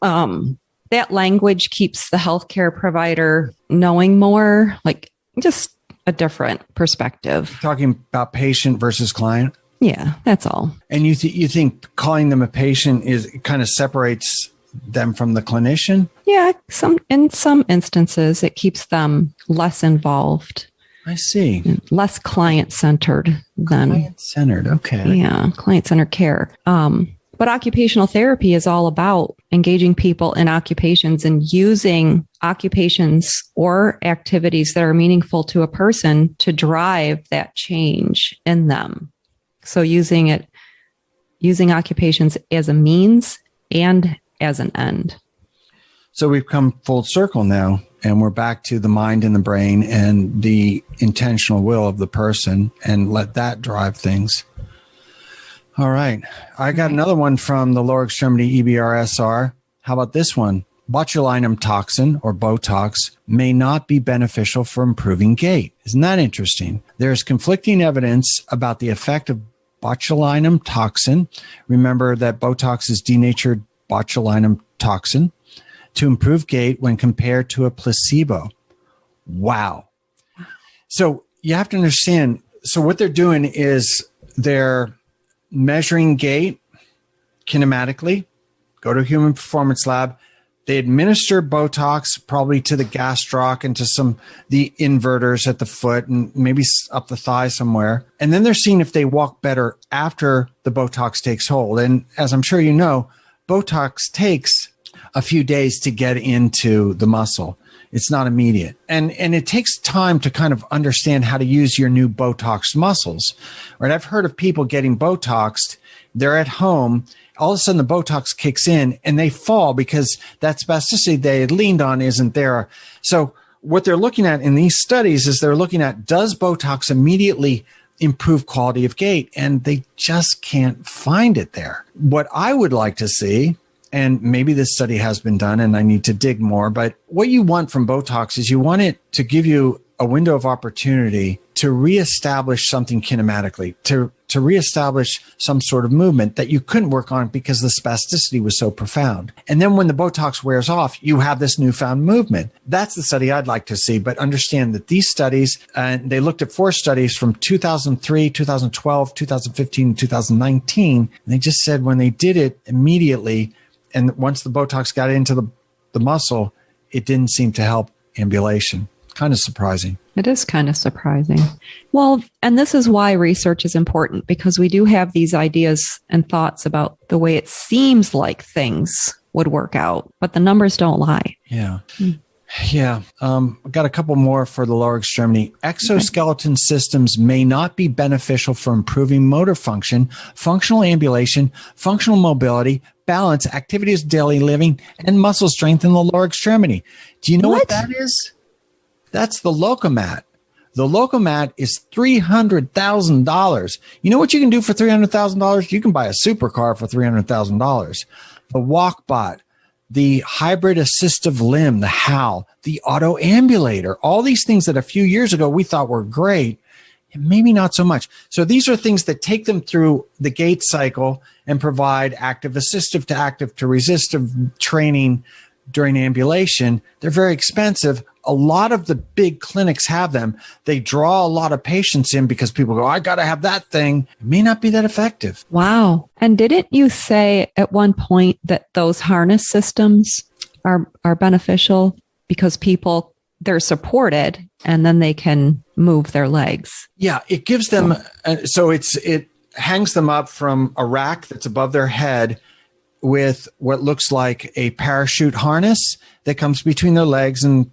that language keeps the healthcare provider knowing more, like just a different perspective. Talking about patient versus client? Yeah, that's all. And you think calling them a patient kind of separates them from the clinician? Yeah, in some instances, it keeps them less involved. I see. Less client-centered than... Client-centered, okay. Yeah, client-centered care. But occupational therapy is all about engaging people in occupations and using occupations or activities that are meaningful to a person to drive that change in them. So using occupations as a means and as an end. So we've come full circle now, and we're back to the mind and the brain and the intentional will of the person, and let that drive things. All right. I got another one from the lower extremity EBRSR. How about this one? Botulinum toxin, or Botox, may not be beneficial for improving gait. Isn't that interesting? There's conflicting evidence about the effect of botulinum toxin. Remember that Botox is denatured botulinum toxin to improve gait when compared to a placebo. Wow. So you have to understand. So what they're doing is they're measuring gait kinematically. Go to a human performance lab. They administer Botox probably to the gastroc and to the inverters at the foot and maybe up the thigh somewhere. And then they're seeing if they walk better after the Botox takes hold. And as I'm sure you know, Botox takes a few days to get into the muscle. It's not immediate. And it takes time to kind of understand how to use your new Botox muscles. Right? I've heard of people getting Botoxed. They're at home. All of a sudden the Botox kicks in and they fall because that spasticity they had leaned on isn't there. So what they're looking at in these studies is they're looking at, does Botox immediately improve quality of gait? And they just can't find it there. What I would like to see, and maybe this study has been done and I need to dig more, but what you want from Botox is you want it to give you a window of opportunity to reestablish something kinematically, to reestablish some sort of movement that you couldn't work on because the spasticity was so profound. And then when the Botox wears off, you have this newfound movement. That's the study I'd like to see, but understand that these studies, they looked at 4 studies from 2003, 2012, 2015, 2019, and they just said when they did it immediately, and once the Botox got into the muscle, it didn't seem to help ambulation. Kind of surprising. It is kind of surprising. Well, and this is why research is important, because we do have these ideas and thoughts about the way it seems like things would work out, but the numbers don't lie. Yeah. Yeah. I've got a couple more for the lower extremity. Exoskeleton systems may not be beneficial for improving motor function, functional ambulation, functional mobility, balance, activities of daily living, and muscle strength in the lower extremity. Do you know what that is? That's the Locomat. The Locomat is $300,000. You know what you can do for $300,000? You can buy a supercar for $300,000. The Walkbot, the hybrid assistive limb, the HAL, the auto ambulator, all these things that a few years ago we thought were great maybe not so much. So these are things that take them through the Gait cycle and provide active assistive to active to resistive training during ambulation. They're very expensive. A lot of the big clinics have them. They draw a lot of patients in because people go, I got to have that thing. It may not be that effective. Wow. And didn't you say at one point that those harness systems are beneficial because people, they're supported and then they can move their legs? Yeah, it gives them, it hangs them up from a rack that's above their head with what looks like a parachute harness that comes between their legs and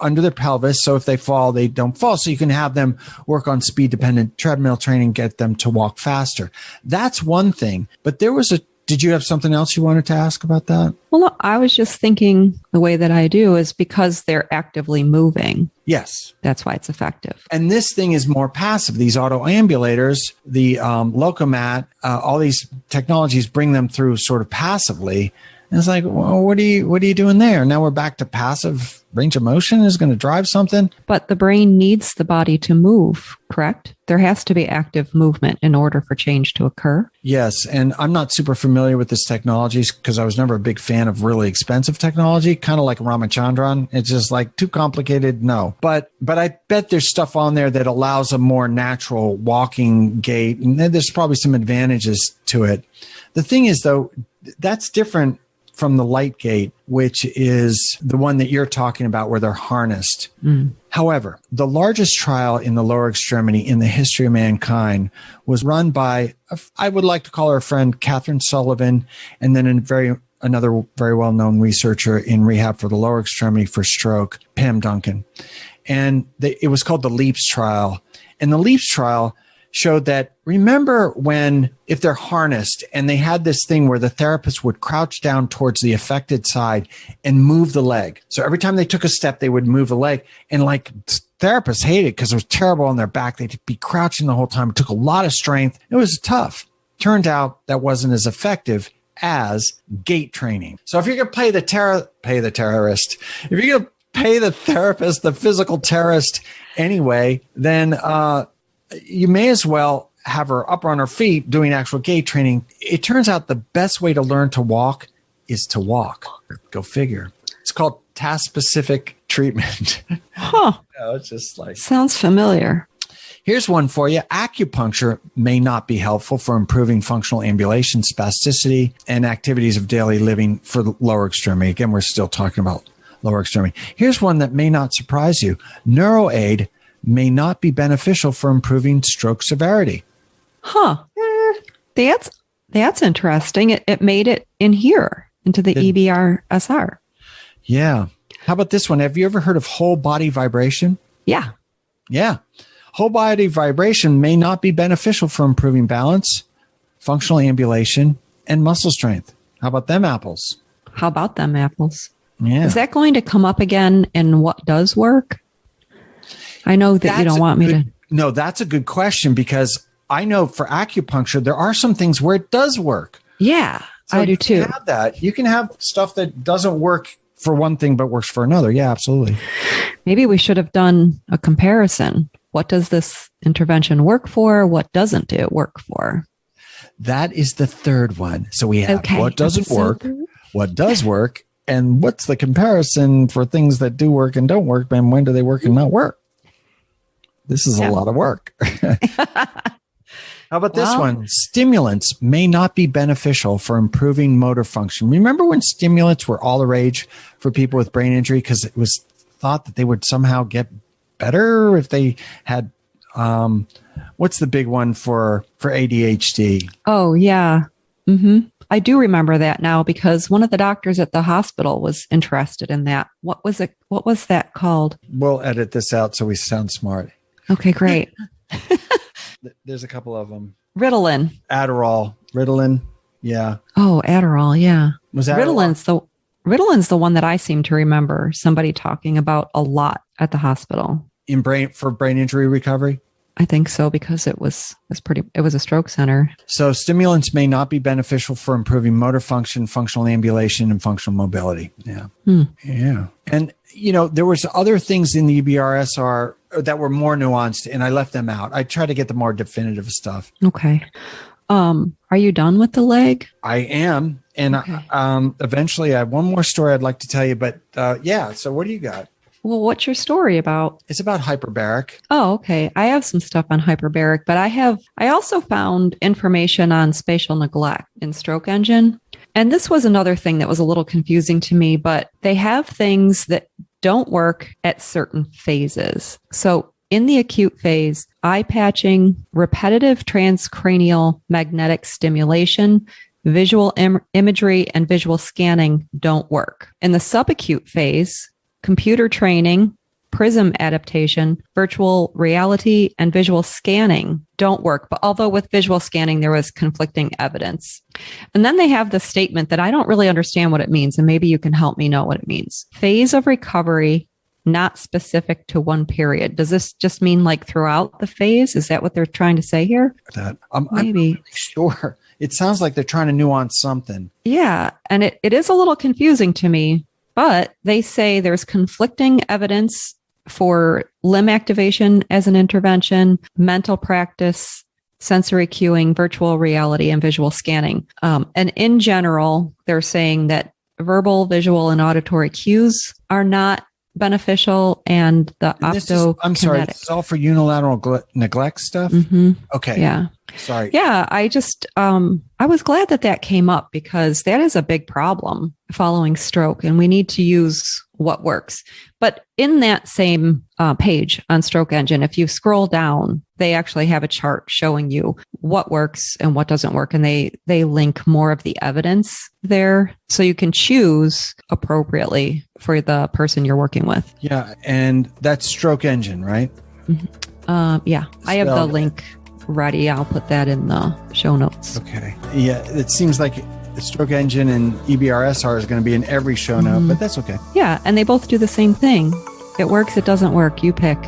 under their pelvis. So if they fall, they don't fall. So you can have them work on speed-dependent treadmill training, get them to walk faster. That's one thing. But did you have something else you wanted to ask about that? Well, no, I was just thinking the way that I do is because they're actively moving. Yes. That's why it's effective. And this thing is more passive. These autoambulators, the Locomat, all these technologies bring them through sort of passively. And it's like, well, what are you doing there? Now we're back to passive range of motion is going to drive something. But the brain needs the body to move, correct? There has to be active movement in order for change to occur. Yes. And I'm not super familiar with this technology because I was never a big fan of really expensive technology, kind of like Ramachandran. It's just like too complicated. No. But I bet there's stuff on there that allows a more natural walking gait. And there's probably some advantages to it. The thing is, though, that's different from the light gait, which is the one that you're talking about where they're harnessed. However, the largest trial in the lower extremity in the history of mankind was run by, I would like to call her a friend, Catherine Sullivan, and then another very well-known researcher in rehab for the lower extremity for stroke, Pam Duncan. And it was called the LEAPS trial. And the LEAPS trial showed that, remember when, if they're harnessed and they had this thing where the therapist would crouch down towards the affected side and move the leg. So every time they took a step, they would move the leg. And like therapists hated it because it was terrible on their back. They'd be crouching the whole time. It took a lot of strength. It was tough. Turned out that wasn't as effective as gait training. So if you're going to pay the terrorist, if you're going to pay the therapist, the physical terrorist anyway, then, you may as well have her up on her feet doing actual gait training. It turns out the best way to learn to walk is to walk. Go figure. It's called task-specific treatment. Huh. It's just like... Sounds familiar. Here's one for you. Acupuncture may not be helpful for improving functional ambulation, spasticity, and activities of daily living for the lower extremity. Again, we're still talking about lower extremity. Here's one that may not surprise you. Neuroaid may not be beneficial for improving stroke severity. Huh. That's interesting. It made it in here into the EBRSR. Yeah. How about this one? Have you ever heard of whole body vibration? Yeah. Yeah. Whole body vibration may not be beneficial for improving balance, functional ambulation, and muscle strength. How about them apples? Yeah. Is that going to come up again in what does work? I know that you don't want me to. No, that's a good question because I know for acupuncture, there are some things where it does work. Yeah, so I do too. Have that. You can have stuff that doesn't work for one thing, but works for another. Yeah, absolutely. Maybe we should have done a comparison. What does this intervention work for? What doesn't it work for? That is the third one. So we have what doesn't work, what does work, and what's the comparison for things that do work and don't work, and when do they work and not work? This is a lot of work. How about this one? Stimulants may not be beneficial for improving motor function. Remember when stimulants were all the rage for people with brain injury because it was thought that they would somehow get better if they had, what's the big one for ADHD? Oh, yeah. Mm-hmm. I do remember that now because one of the doctors at the hospital was interested in that. What was it? What was that called? We'll edit this out so we sound smart. Okay, great. There's a couple of them. Ritalin. Ritalin. Yeah. Oh, Adderall. Yeah. Was that Ritalin's the one that I seem to remember somebody talking about a lot at the hospital. For brain injury recovery? I think so because it was a stroke center. So stimulants may not be beneficial for improving motor function, functional ambulation, and functional mobility. Yeah. Yeah. And, there was other things in the EBRSR that were more nuanced, and I left them out. I try to get the more definitive stuff. Okay. Are you done with the leg? I am. And Okay. Eventually I have one more story I'd like to tell you, but yeah. So what do you got? Well, what's your story about? It's about hyperbaric. Oh, okay. I have some stuff on hyperbaric, but I also found information on spatial neglect in Stroke Engine. And this was another thing that was a little confusing to me, but they have things that don't work at certain phases. So in the acute phase, eye patching, repetitive transcranial magnetic stimulation, visual imagery, and visual scanning don't work. In the subacute phase, computer training, prism adaptation, virtual reality, and visual scanning don't work. But although with visual scanning, there was conflicting evidence. And then they have the statement that I don't really understand what it means, and maybe you can help me know what it means. Phase of recovery, not specific to one period. Does this just mean like throughout the phase? Is that what they're trying to say here? That Maybe. I'm not really sure. It sounds like they're trying to nuance something. Yeah. And it is a little confusing to me, but they say there's conflicting evidence for limb activation as an intervention, mental practice, sensory cueing, virtual reality, and visual scanning. And in general, they're saying that verbal, visual, and auditory cues are not beneficial, and the I'm sorry, this is all for unilateral neglect stuff? Mm-hmm. Okay. Yeah. Sorry. Yeah. I just, I was glad that came up because that is a big problem following stroke, and we need to use what works. But in that same page on Stroke Engine, if you scroll down, they actually have a chart showing you what works and what doesn't work. And they link more of the evidence there so you can choose appropriately for the person you're working with. Yeah. And that's Stroke Engine, right? Mm-hmm. Yeah. I have the link ready. I'll put that in the show notes. Okay. Yeah. It seems like the Stroke Engine and EBRSR is going to be in every show note, but that's okay. Yeah. And they both do the same thing. It works. It doesn't work. You pick.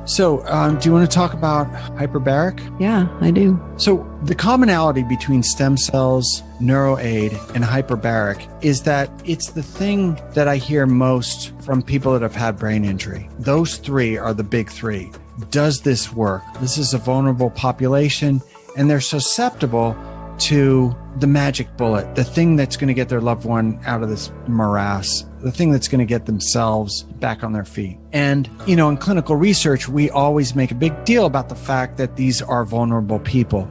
So, do you want to talk about hyperbaric? Yeah, I do. So, the commonality between stem cells, Neuroaid, and hyperbaric is that it's the thing that I hear most from people that have had brain injury. Those three are the big three. Does this work? This is a vulnerable population, and they're susceptible to the magic bullet, the thing that's going to get their loved one out of this morass, the thing that's going to get themselves back on their feet. And, in clinical research, we always make a big deal about the fact that these are vulnerable people.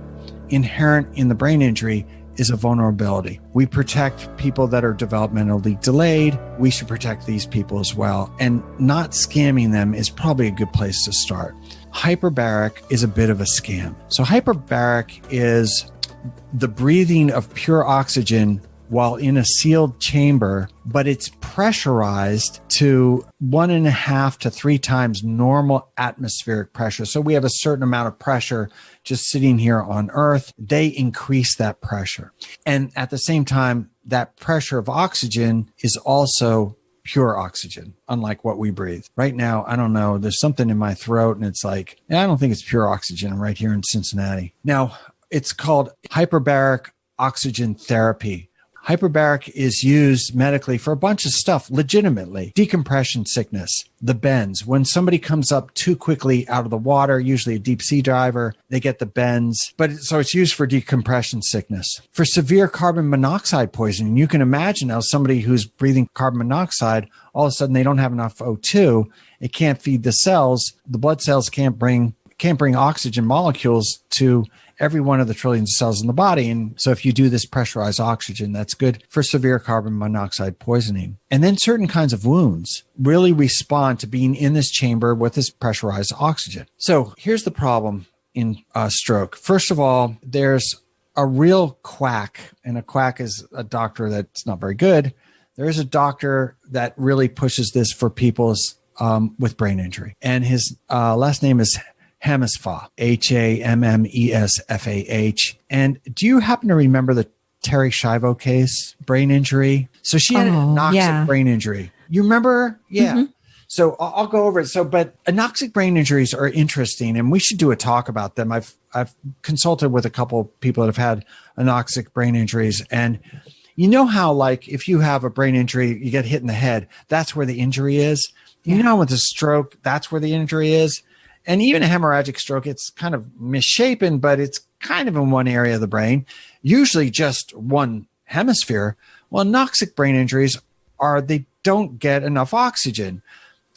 Inherent in the brain injury is a vulnerability. We protect people that are developmentally delayed. We should protect these people as well. And not scamming them is probably a good place to start. Hyperbaric is a bit of a scam. So hyperbaric is the breathing of pure oxygen while in a sealed chamber, but it's pressurized to 1.5 to 3 times normal atmospheric pressure. So we have a certain amount of pressure just sitting here on Earth. They increase that pressure. And at the same time, that pressure of oxygen is also pure oxygen, unlike what we breathe. Right now, I don't know, there's something in my throat and it's like, I don't think it's pure oxygen. I'm right here in Cincinnati. Now, it's called hyperbaric oxygen therapy. Hyperbaric is used medically for a bunch of stuff, legitimately. Decompression sickness, the bends. When somebody comes up too quickly out of the water, usually a deep sea diver, they get the bends. So it's used for decompression sickness. For severe carbon monoxide poisoning, you can imagine how somebody who's breathing carbon monoxide, all of a sudden they don't have enough O2. It can't feed the cells. The blood cells can't bring oxygen molecules to every one of the trillions of cells in the body. And so if you do this pressurized oxygen, that's good for severe carbon monoxide poisoning. And then certain kinds of wounds really respond to being in this chamber with this pressurized oxygen. So here's the problem in stroke. First of all, there's a real quack, and a quack is a doctor that's not very good. There is a doctor that really pushes this for people with brain injury. And his last name is Hammesfah, Hammesfah. And do you happen to remember the Terry Schiavo case, brain injury? So she had an anoxic brain injury. You remember? Yeah. Mm-hmm. So I'll go over it. But anoxic brain injuries are interesting, and we should do a talk about them. I've consulted with a couple of people that have had anoxic brain injuries. And you know how, like, if you have a brain injury, you get hit in the head, that's where the injury is. You know, with a stroke, that's where the injury is. And even a hemorrhagic stroke, it's kind of misshapen, but it's kind of in one area of the brain, usually just one hemisphere. Well, anoxic brain injuries they don't get enough oxygen.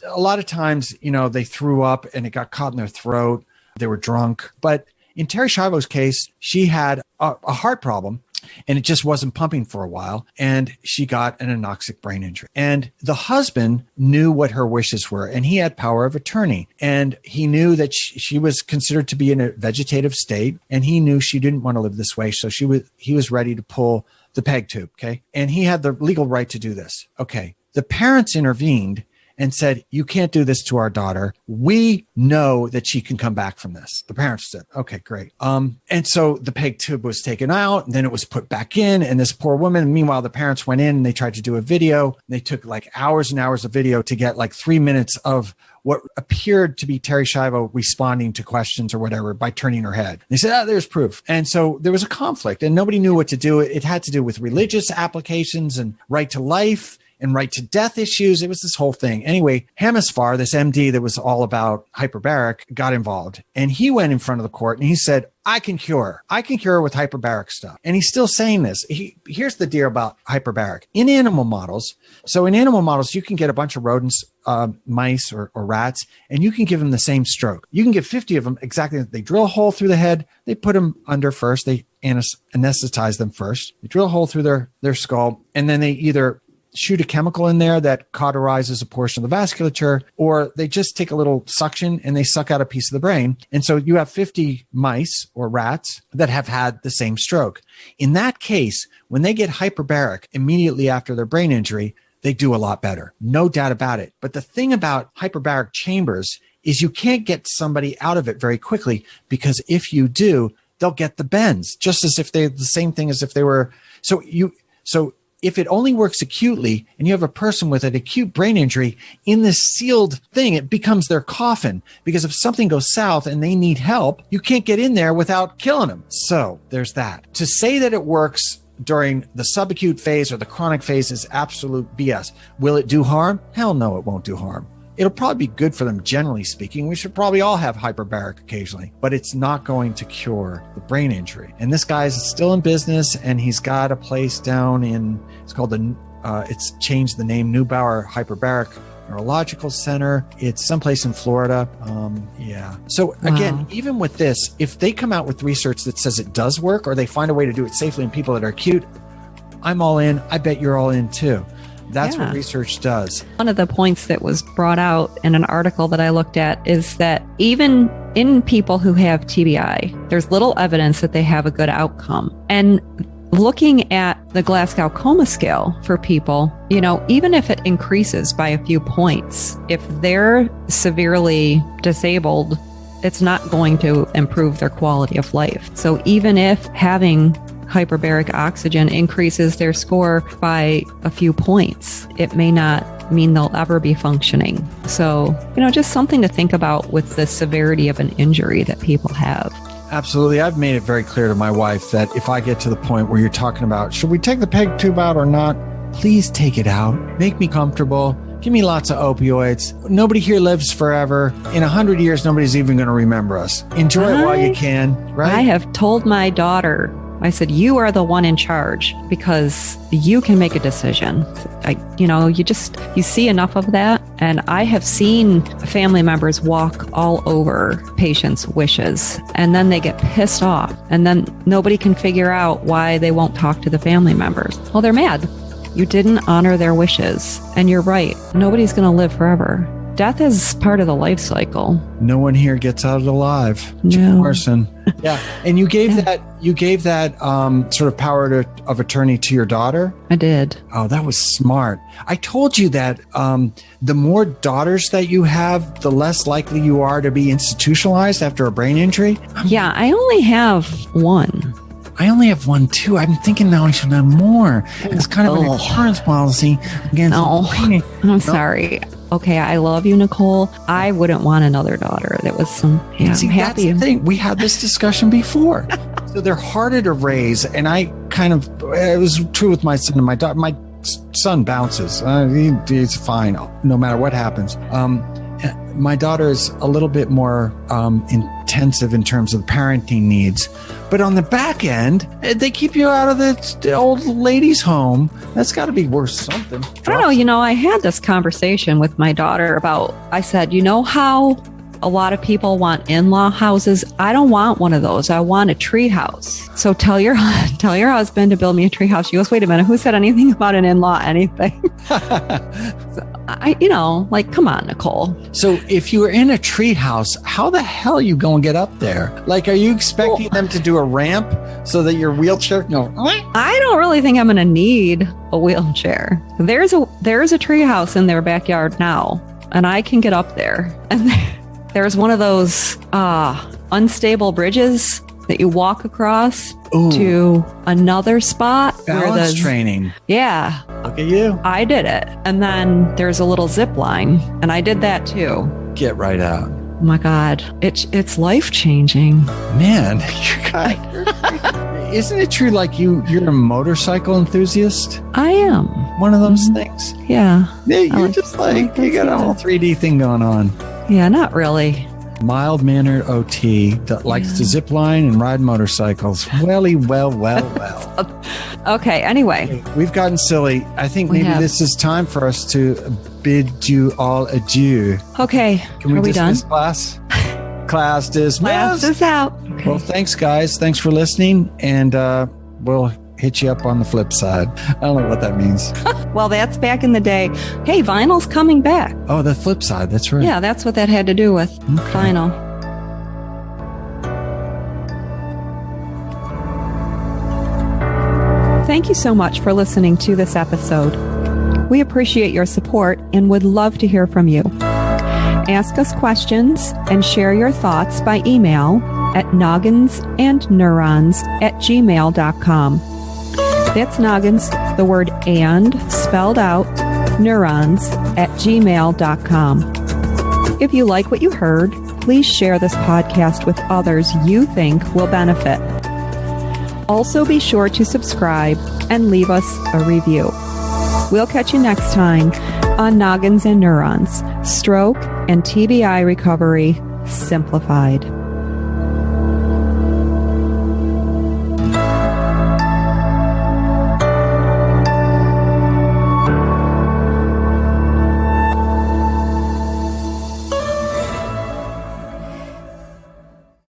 A lot of times, you know, they threw up and it got caught in their throat. They were drunk. But in Terry Schiavo's case, she had a heart problem and it just wasn't pumping for a while. And she got an anoxic brain injury. And the husband knew what her wishes were, and he had power of attorney. And he knew that she was considered to be in a vegetative state, and he knew she didn't want to live this way. So he was ready to pull the peg tube. Okay. And he had the legal right to do this. Okay. The parents intervened and said, you can't do this to our daughter. We know that she can come back from this. The parents said, okay, great. And so the peg tube was taken out, and then it was put back in, and this poor woman, meanwhile, the parents went in and they tried to do a video. They took like hours and hours of video to get like 3 minutes of what appeared to be Terry Schiavo responding to questions or whatever by turning her head. They said, there's proof. And so there was a conflict and nobody knew what to do. It had to do with religious applications and right to life and right to death issues. It was this whole thing. Anyway, Hamasfar, this MD that was all about hyperbaric, got involved. And he went in front of the court and he said, I can cure her with hyperbaric stuff. And he's still saying this. Here's the deal about hyperbaric. In animal models, you can get a bunch of rodents, mice or rats, and you can give them the same stroke. You can give 50 of them exactly. They drill a hole through the head. They put them under first. They anesthetize them first. They drill a hole through their skull, and then they either shoot a chemical in there that cauterizes a portion of the vasculature, or they just take a little suction and they suck out a piece of the brain. And so you have 50 mice or rats that have had the same stroke. In that case, when they get hyperbaric immediately after their brain injury, they do a lot better. No doubt about it. But the thing about hyperbaric chambers is you can't get somebody out of it very quickly, because if you do, they'll get the bends, just as if they're the same thing as if they were. So if it only works acutely and you have a person with an acute brain injury in this sealed thing, it becomes their coffin, because if something goes south and they need help, you can't get in there without killing them. So there's that. To say that it works during the subacute phase or the chronic phase is absolute BS. Will it do harm? Hell no, it won't do harm. It'll probably be good for them, generally speaking. We should probably all have hyperbaric occasionally, but it's not going to cure the brain injury. And this guy's still in business, and he's got a place down in, it's changed the name, Neubauer Hyperbaric Neurological Center. It's someplace in Florida. So again, even with this, if they come out with research that says it does work, or they find a way to do it safely in people that are acute, I'm all in. I bet you're all in too. That's what research does. One of the points that was brought out in an article that I looked at is that even in people who have TBI, there's little evidence that they have a good outcome. And looking at the Glasgow Coma Scale for people, even if it increases by a few points, if they're severely disabled, it's not going to improve their quality of life. So even if having hyperbaric oxygen increases their score by a few points, it may not mean they'll ever be functioning. So, just something to think about with the severity of an injury that people have. Absolutely. I've made it very clear to my wife that if I get to the point where you're talking about, should we take the peg tube out or not? Please take it out. Make me comfortable. Give me lots of opioids. Nobody here lives forever. In 100 years, nobody's even going to remember us. Enjoy it while you can, right? I have told my daughter, I said, you are the one in charge, because you can make a decision. You see enough of that. And I have seen family members walk all over patients' wishes, and then they get pissed off, and then nobody can figure out why they won't talk to the family members. Well, they're mad. You didn't honor their wishes. And you're right. Nobody's going to live forever. Death is part of the life cycle. No one here gets out alive. No. Jim Morrison. Yeah. And you gave that sort of power of attorney to your daughter? I did. Oh, that was smart. I told you that the more daughters that you have, the less likely you are to be institutionalized after a brain injury. Yeah, I only have one. I only have one too. I'm thinking now I should have more. It's kind of an insurance policy against. I'm sorry. Okay, I love you, Nicole. I wouldn't want another daughter. That was some. Yeah, See, I'm happy. That's the thing. We had this discussion before. So they're harder to raise. And it was true with my son and my daughter. My son bounces. He's fine no matter what happens. My daughter is a little bit more intensive in terms of parenting needs. But on the back end, they keep you out of the old lady's home. That's got to be worth something. I don't know. I had this conversation with my daughter about, I said, you know how a lot of people want in-law houses? I don't want one of those. I want a tree house. So tell your husband to build me a tree house. She goes, wait a minute, who said anything about an in-law anything? Come on, Nicole. So if you were in a tree house, how the hell are you going to get up there? Like, are you expecting them to do a ramp so that your wheelchair can go? I don't really think I'm going to need a wheelchair. There's a tree house in their backyard now, and I can get up there. And there's one of those unstable bridges that you walk across to another spot. Balance training. Yeah. Look at you. I did it. And then there's a little zip line, and I did that too. Get right out. Oh my God. It's life-changing. Man, isn't it true like you're a motorcycle enthusiast? I am. One of those things? Yeah. You're just you got a whole 3D thing going on. Yeah, not really. Mild-mannered OT that likes to zip line and ride motorcycles. Well. Okay, anyway. We've gotten silly. I think maybe this is time for us to bid you all adieu. Okay. Can we dismiss done? class? Class dismissed. Class is out. Okay. Well, thanks, guys. Thanks for listening. And we'll hit you up on the flip side. I don't know what that means. Well, that's back in the day. Hey, vinyl's coming back. Oh, the flip side. That's right. Yeah, that's what that had to do with vinyl. Thank you so much for listening to this episode. We appreciate your support and would love to hear from you. Ask us questions and share your thoughts by email at NogginsAndNeurons@gmail.com. That's Noggins, the word and, spelled out, neurons@gmail.com. If you like what you heard, please share this podcast with others you think will benefit. Also be sure to subscribe and leave us a review. We'll catch you next time on Noggins and Neurons, Stroke and TBI Recovery Simplified.